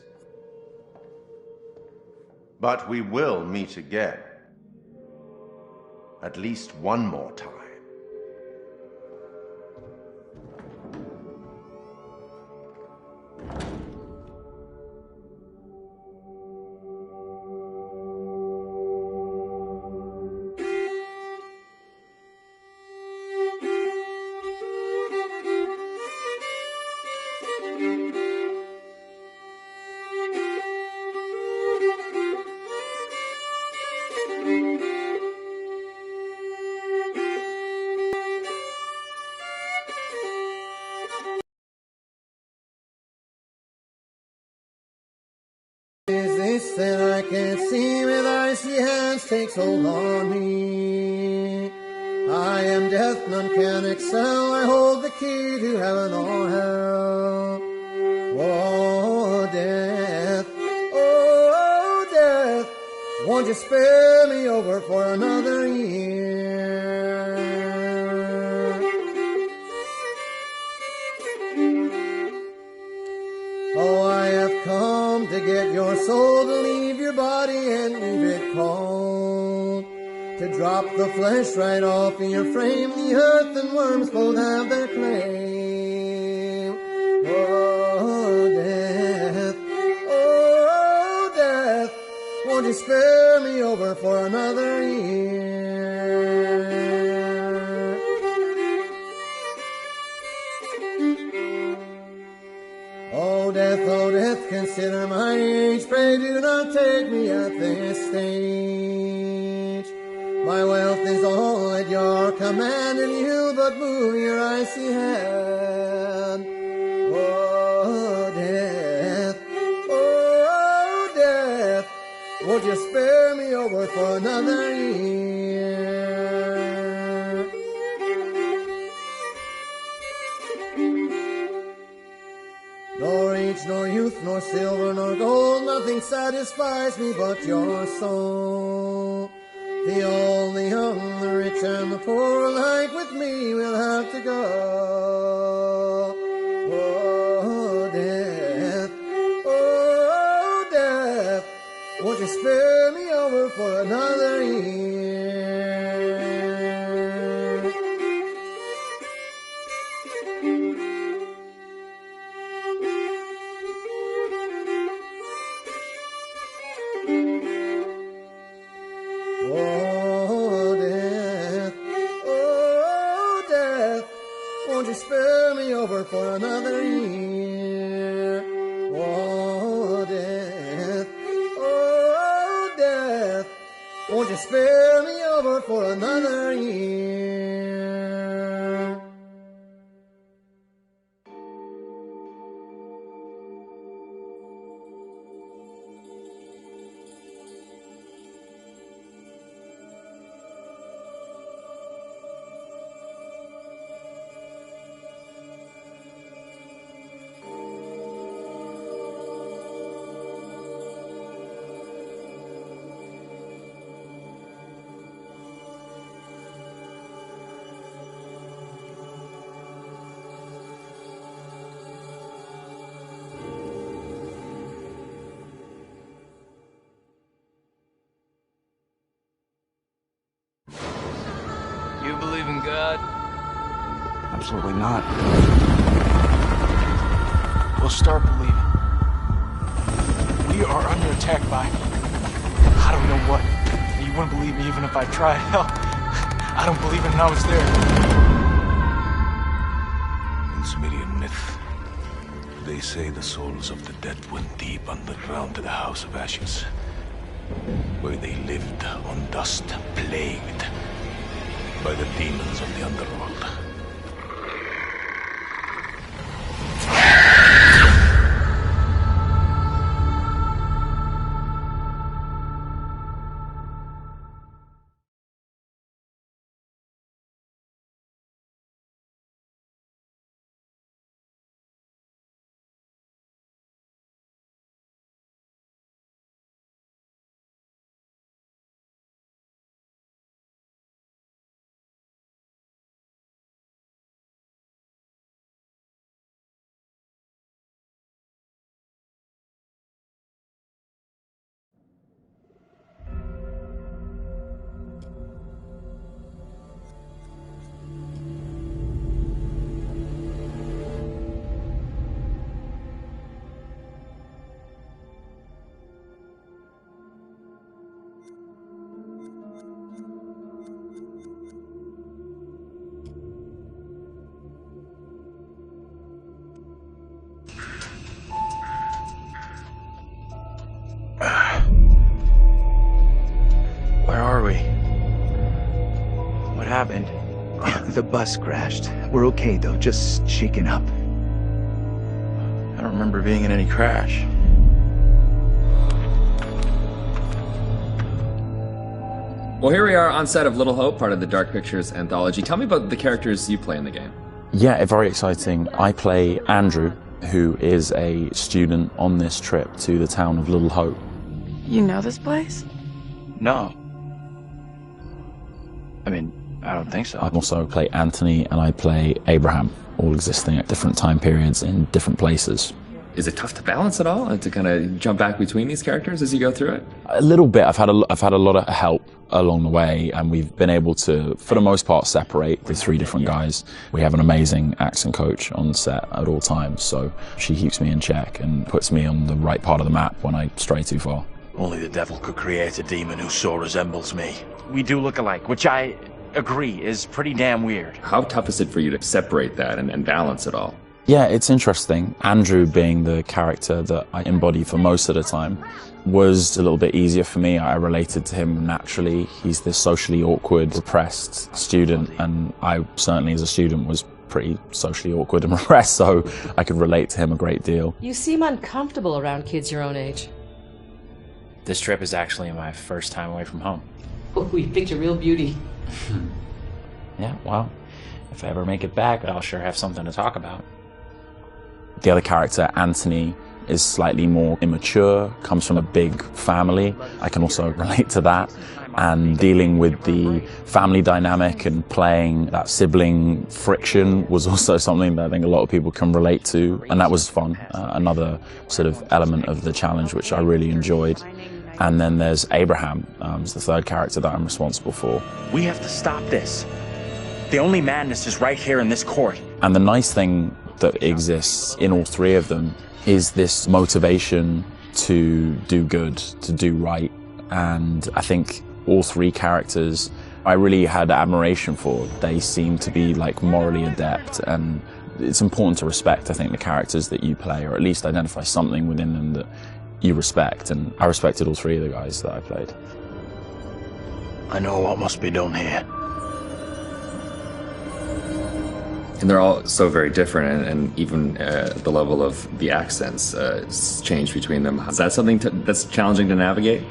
But we will meet again. At least one more time. Is this that I can't see with icy hands takes hold on me? I am death, none can excel. I hold the key to heaven or hell. Oh, death, won't you spare me over for another year? Oh, I have come to get your soul, to leave your body and leave it cold, to drop the flesh right off in your frame. The earth and worms both have their claim. Oh, death, won't you spare me over for another year? Oh, death, consider my age. Pray do not take me at this stage. My wealth is all at your command, and you but move your icy hand. Oh, death, won't you spare me over for another year? Nor age, nor youth, nor silver, nor gold, nothing satisfies me but your soul. The old, the young, the rich, and the poor alike with me will have to go. Oh, death, won't you spare me over for another year? Oh, death, won't you spare me over for another year? Oh, death, won't you spare me over for another year? You believe in God? Absolutely not. We'll start believing. We are under attack by I don't know what. You wouldn't believe me even if I tried. Hell, I don't believe it and I was there. In Sumerian myth, they say the souls of the dead went deep underground to the House of Ashes, where they lived on dust, plagued by the demons of the underworld. happened? The bus crashed. We're okay, though. Just shaken up. I don't remember being in any crash. Well, here we are on set of Little Hope, part of the Dark Pictures anthology. Tell me about the characters you play in the game. Yeah, very exciting. I play Andrew, who is a student on this trip to the town of Little Hope. You know this place? No. I mean, I don't think so. I also play Anthony and I play Abraham, all existing at different time periods in different places. Is it tough to balance at all, and to kind of jump back between these characters as you go through it? A little bit. I've had a lot of help along the way, and we've been able to, for the most part, separate the three different guys. We have an amazing accent coach on set at all times, so she keeps me in check and puts me on the right part of the map when I stray too far. Only the devil could create a demon who so resembles me. We do look alike, which I agree is pretty damn weird. How tough is it for you to separate that and balance it all? Yeah, it's interesting. Andrew, being the character that I embody for most of the time, was a little bit easier for me. I related to him naturally. He's this socially awkward, repressed student, and I certainly as a student was pretty socially awkward and repressed, so I could relate to him a great deal. You seem uncomfortable around kids your own age. This trip is actually my first time away from home. We picked a real beauty. Yeah, well, if I ever make it back, I'll sure have something to talk about. The other character, Anthony, is slightly more immature, comes from a big family. I can also relate to that. And dealing with the family dynamic and playing that sibling friction was also something that I think a lot of people can relate to. And that was fun, another sort of element of the challenge, which I really enjoyed. And then there's Abraham, is the third character that I'm responsible for. We have to stop this. The only madness is right here in this court. And the nice thing that exists in all three of them is this motivation to do good, to do right. And I think all three characters I really had admiration for. They seem to be like morally adept, and it's important to respect, I think, the characters that you play, or at least identify something within them that you respect. And I respected all three of the guys that I played. I know what must be done here. And they're all so very different, and even the level of the accents change between them. Is that something that's challenging to navigate?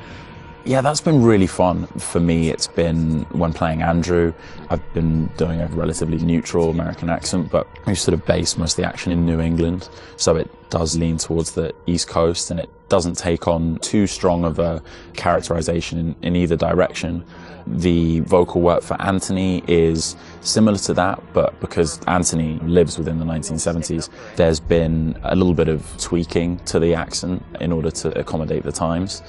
Yeah, that's been really fun for me. It's been, when playing Andrew, I've been doing a relatively neutral American accent, but we've sort of based most of the action in New England, so it does lean towards the East Coast, and it doesn't take on too strong of a characterization in either direction. The vocal work for Anthony is similar to that, but because Anthony lives within the 1970s, there's been a little bit of tweaking to the accent in order to accommodate the times.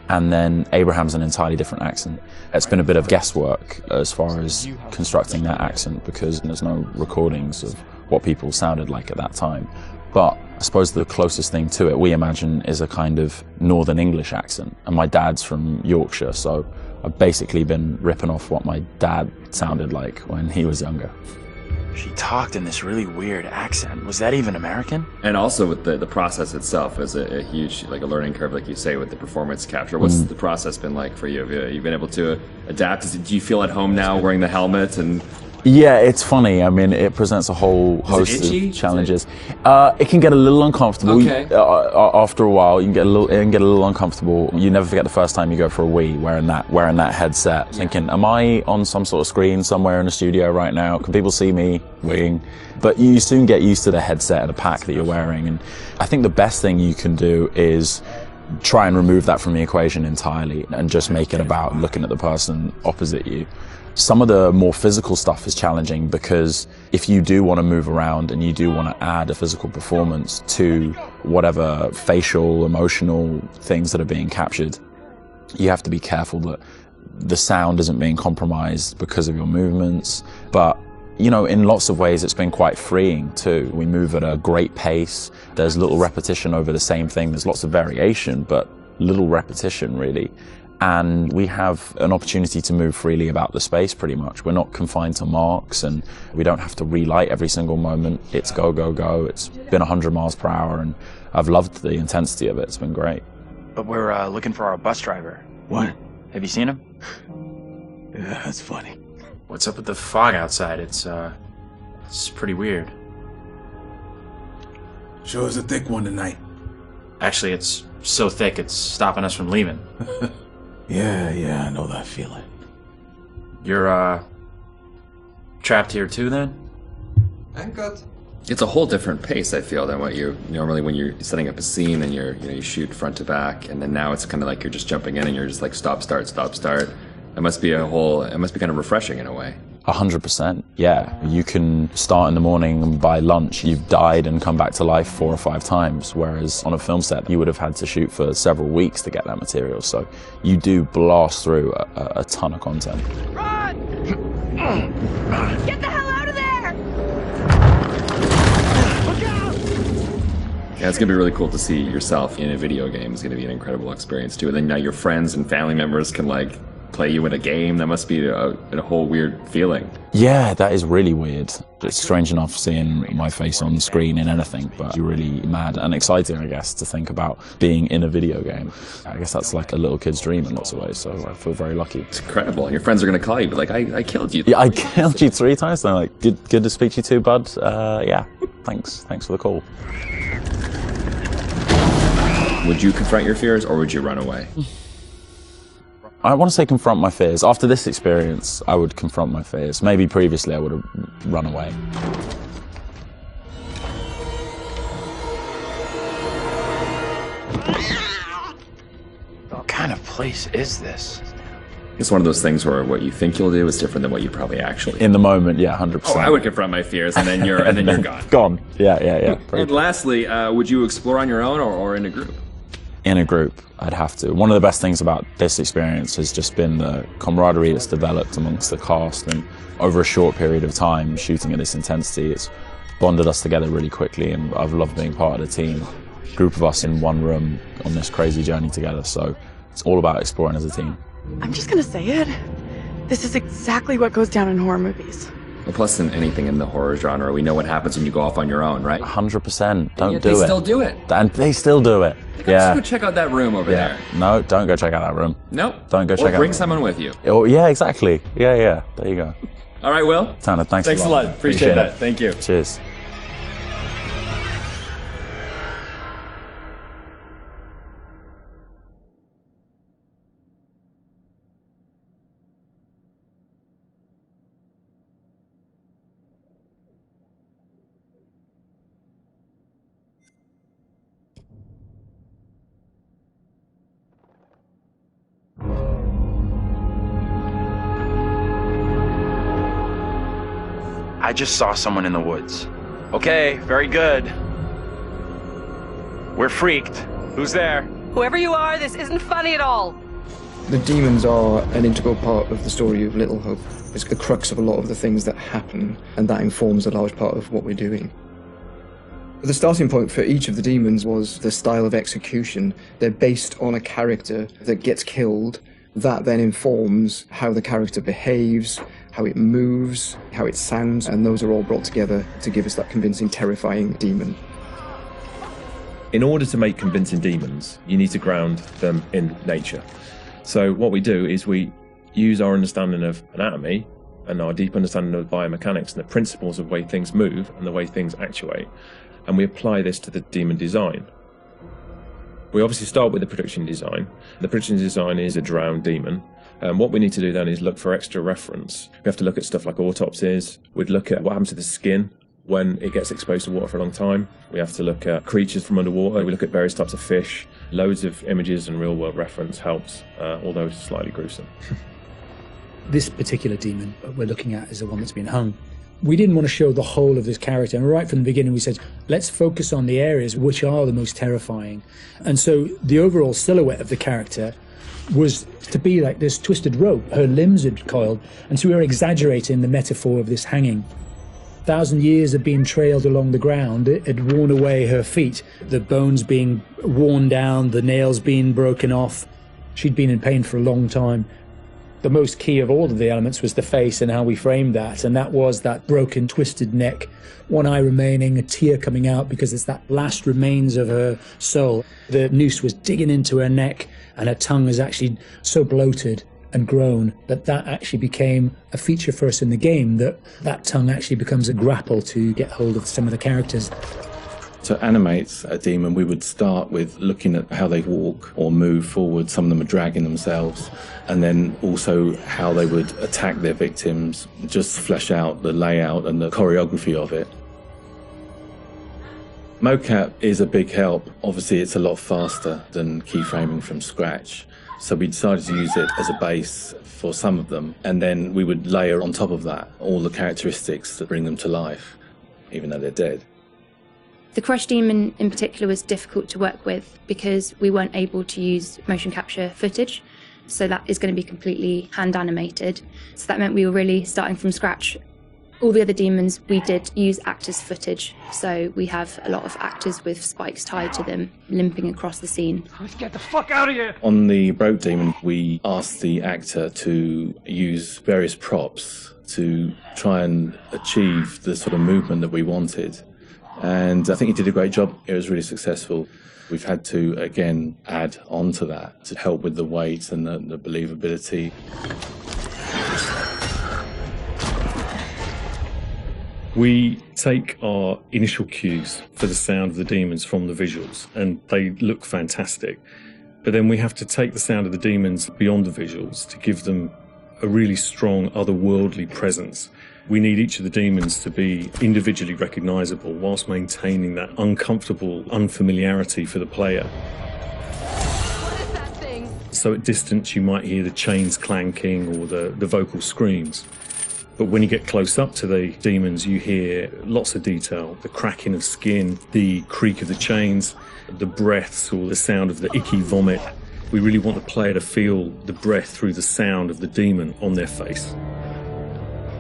And then Abraham's an entirely different accent. It's been a bit of guesswork as far as constructing that accent, because there's no recordings of what people sounded like at that time. But I suppose the closest thing to it, we imagine, is a kind of Northern English accent. And my dad's from Yorkshire, so I've basically been ripping off what my dad sounded like when he was younger. She talked in this really weird accent. Was that even American? And also with the process itself is a huge, like a learning curve, like you say, with the performance capture. What's the process been like for you? Have you been able to adapt? Do you feel at home now wearing the helmet? And yeah, it's funny. I mean, it presents a whole host of challenges. It can get a little uncomfortable. Okay. After a while, it can get a little uncomfortable. You never forget the first time you go for a wee wearing that headset, thinking, am I on some sort of screen somewhere in the studio right now? Can people see me weeing? But you soon get used to the headset and the pack that you're wearing. And I think the best thing you can do is try and remove that from the equation entirely and just make it about looking at the person opposite you. Some of the more physical stuff is challenging, because if you do want to move around and you do want to add a physical performance to whatever facial, emotional things that are being captured, you have to be careful that the sound isn't being compromised because of your movements. But, you know, in lots of ways, it's been quite freeing too. We move at a great pace. There's little repetition over the same thing. There's lots of variation, but little repetition really. And we have an opportunity to move freely about the space pretty much. We're not confined to marks, and we don't have to relight every single moment. It's go, go, go. It's been 100 miles per hour, and I've loved the intensity of it. It's been great. But we're looking for our bus driver. What? Have you seen him? Yeah, that's funny. What's up with the fog outside? It's pretty weird. Sure is a thick one tonight. Actually, it's so thick it's stopping us from leaving. Yeah, I know that feeling. You're, trapped here too, then? I'm good. It's a whole different pace, I feel, than what you normally when you're setting up a scene and you shoot front to back, and then now it's kind of like you're just jumping in and you're just like stop, start. It must be kind of refreshing in a way. 100%, yeah. You can start in the morning and by lunch you've died and come back to life 4 or 5 times, whereas on a film set you would have had to shoot for several weeks to get that material, so you do blast through a ton of content. Run! Get the hell out of there! Look out! Yeah, it's gonna be really cool to see yourself in a video game. It's gonna be an incredible experience too, and then now your friends and family members can like play you in a game. That must be a whole weird feeling. Yeah, that is really weird. It's strange enough seeing my face on screen in anything, but you're really mad and exciting, I guess, to think about being in a video game. I guess that's like a little kid's dream in lots of ways, so I feel very lucky. It's incredible. Your friends are going to call you, but like, I killed you. Yeah, I killed you 3 times. They're like, good to speak to you too, bud. Yeah, thanks for the call. Would you confront your fears, or would you run away? I want to say confront my fears. After this experience, I would confront my fears. Maybe previously I would have run away. What kind of place is this? It's one of those things where what you think you'll do is different than what you probably actually. In the moment, yeah, 100%. Oh, I would confront my fears, and then you're gone. Gone. Yeah. And lastly, would you explore on your own or in a group? In a group, I'd have to. One of the best things about this experience has just been the camaraderie that's developed amongst the cast, and over a short period of time, shooting at this intensity, it's bonded us together really quickly, and I've loved being part of the team. A group of us in one room on this crazy journey together, so it's all about exploring as a team. I'm just gonna say it. This is exactly what goes down in horror movies. Well, plus than anything in the horror genre, we know what happens when you go off on your own, right? 100%. Don't do it. They still do it. And they still do it. Let's go check out that room over there. No, don't go check out that room. Nope. Don't go check out. Or bring someone with you. Oh, yeah, exactly. Yeah. There you go. All right, Will. Tanner, thanks a a lot. lot. Appreciate that. Thank you. Cheers. I just saw someone in the woods. Okay, very good. We're freaked. Who's there? Whoever you are, this isn't funny at all. The demons are an integral part of the story of Little Hope. It's the crux of a lot of the things that happen, and that informs a large part of what we're doing. The starting point for each of the demons was the style of execution. They're based on a character that gets killed. That then informs how the character behaves, how it moves, how it sounds, and those are all brought together to give us that convincing, terrifying demon. In order to make convincing demons, you need to ground them in nature. So what we do is we use our understanding of anatomy and our deep understanding of biomechanics and the principles of the way things move and the way things actuate, and we apply this to the demon design. We obviously start with the production design. The production design is a drowned demon. What we need to do then is look for extra reference. We have to look at stuff like autopsies. We'd look at what happens to the skin when it gets exposed to water for a long time. We have to look at creatures from underwater. We look at various types of fish. Loads of images and real-world reference helps, although slightly gruesome. This particular demon we're looking at is the one that's been hung. We didn't want to show the whole of this character, and right from the beginning we said, let's focus on the areas which are the most terrifying. And so the overall silhouette of the character was to be like this twisted rope. Her limbs had coiled, and so we were exaggerating the metaphor of this hanging. 1,000 years of being trailed along the ground, it had worn away her feet, the bones being worn down, the nails being broken off. She'd been in pain for a long time. The most key of all of the elements was the face and how we framed that, and that was that broken, twisted neck, one eye remaining, a tear coming out because it's that last remains of her soul. The noose was digging into her neck, and her tongue was actually so bloated and grown, that actually became a feature for us in the game, that tongue actually becomes a grapple to get hold of some of the characters. To animate a demon, we would start with looking at how they walk or move forward. Some of them are dragging themselves. And then also how they would attack their victims, just flesh out the layout and the choreography of it. Mocap is a big help. Obviously, it's a lot faster than keyframing from scratch. So we decided to use it as a base for some of them. And then we would layer on top of that all the characteristics that bring them to life, even though they're dead. The Crush Demon in particular was difficult to work with because we weren't able to use motion capture footage. So that is going to be completely hand animated. So that meant we were really starting from scratch. All the other demons, we did use actors' footage. So we have a lot of actors with spikes tied to them, limping across the scene. Let's get the fuck out of here! On the Broke Demon, we asked the actor to use various props to try and achieve the sort of movement that we wanted. And I think he did a great job. It was really successful. We've had to, again, add on to that to help with the weight and the believability. We take our initial cues for the sound of the demons from the visuals, and they look fantastic. But then we have to take the sound of the demons beyond the visuals to give them a really strong otherworldly presence. We need each of the demons to be individually recognisable whilst maintaining that uncomfortable unfamiliarity for the player. What is that thing? So at distance you might hear the chains clanking or the vocal screams. But when you get close up to the demons, you hear lots of detail, the cracking of skin, the creak of the chains, the breaths or the sound of the icky vomit. We really want the player to feel the breath through the sound of the demon on their face.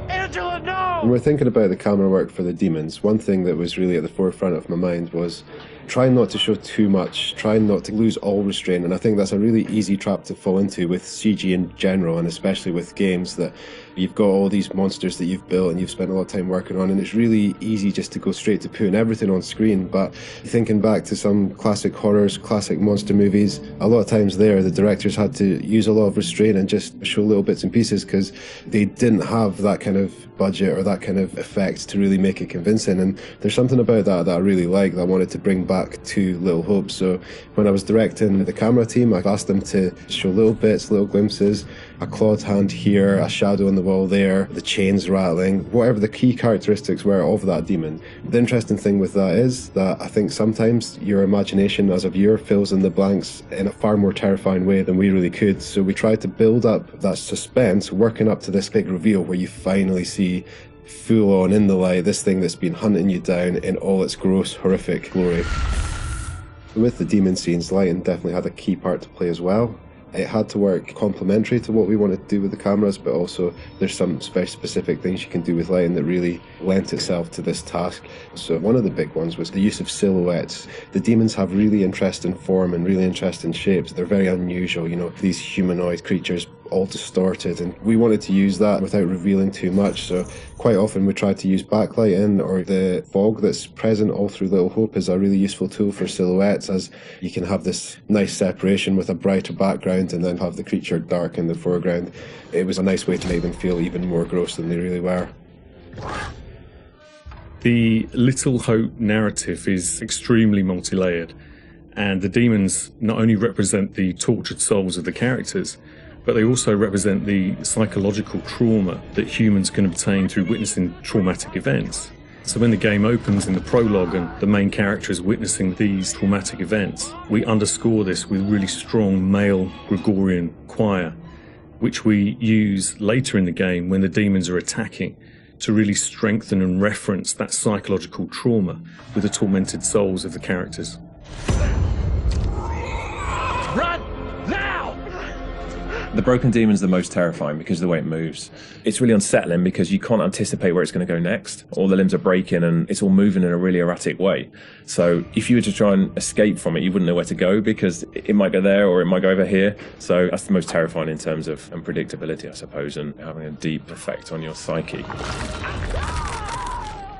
Angela, no! When we're thinking about the camera work for the demons, one thing that was really at the forefront of my mind was trying not to show too much, trying not to lose all restraint, and I think that's a really easy trap to fall into with CG in general, and especially with games that you've got all these monsters that you've built and you've spent a lot of time working on, and it's really easy just to go straight to putting everything on screen. But thinking back to some classic horrors, classic monster movies, a lot of times there the directors had to use a lot of restraint and just show little bits and pieces because they didn't have that kind of budget or that kind of effect to really make it convincing. And there's something about that I really like, that I wanted to bring back to Little Hope. So when I was directing the camera team, I've asked them to show little bits, little glimpses, a clawed hand here, a shadow on the wall there, the chains rattling, whatever the key characteristics were of that demon. The interesting thing with that is that I think sometimes your imagination as a viewer fills in the blanks in a far more terrifying way than we really could. So we tried to build up that suspense, working up to this big reveal where you finally see full on in the light this thing that's been hunting you down in all its gross, horrific glory. With the demon scenes, lighting definitely had a key part to play as well. It had to work complementary to what we wanted to do with the cameras, but also there's some very specific things you can do with lighting that really lent itself to this task. So one of the big ones was the use of silhouettes. The demons have really interesting form and really interesting shapes. They're very unusual, you know, these humanoid creatures all distorted, and we wanted to use that without revealing too much. So quite often we tried to use backlighting, or the fog that's present all through Little Hope is a really useful tool for silhouettes, as you can have this nice separation with a brighter background and then have the creature dark in the foreground. It was a nice way to make them feel even more gross than they really were. The Little Hope narrative is extremely multi-layered, and the demons not only represent the tortured souls of the characters, but they also represent the psychological trauma that humans can obtain through witnessing traumatic events. So when the game opens in the prologue and the main character is witnessing these traumatic events, we underscore this with really strong male Gregorian choir, which we use later in the game when the demons are attacking, to really strengthen and reference that psychological trauma with the tormented souls of the characters. Run! Now! The Broken Demon's the most terrifying because of the way it moves. It's really unsettling because you can't anticipate where it's going to go next. All the limbs are breaking and it's all moving in a really erratic way. So if you were to try and escape from it, you wouldn't know where to go because it might go there or it might go over here. So that's the most terrifying in terms of unpredictability, I suppose, and having a deep effect on your psyche.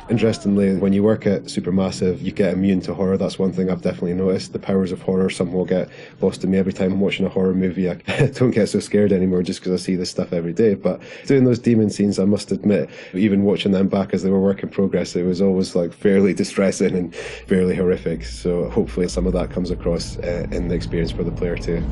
Interestingly, when you work at Supermassive, you get immune to horror. That's one thing I've definitely noticed. The powers of horror somehow get lost in me every time I'm watching a horror movie. I don't get so scared anymore just because I see this stuff every day. But doing those demon scenes, I must admit, even watching them back as they were work in progress, it was always like fairly distressing and fairly horrific. So hopefully some of that comes across in the experience for the player too.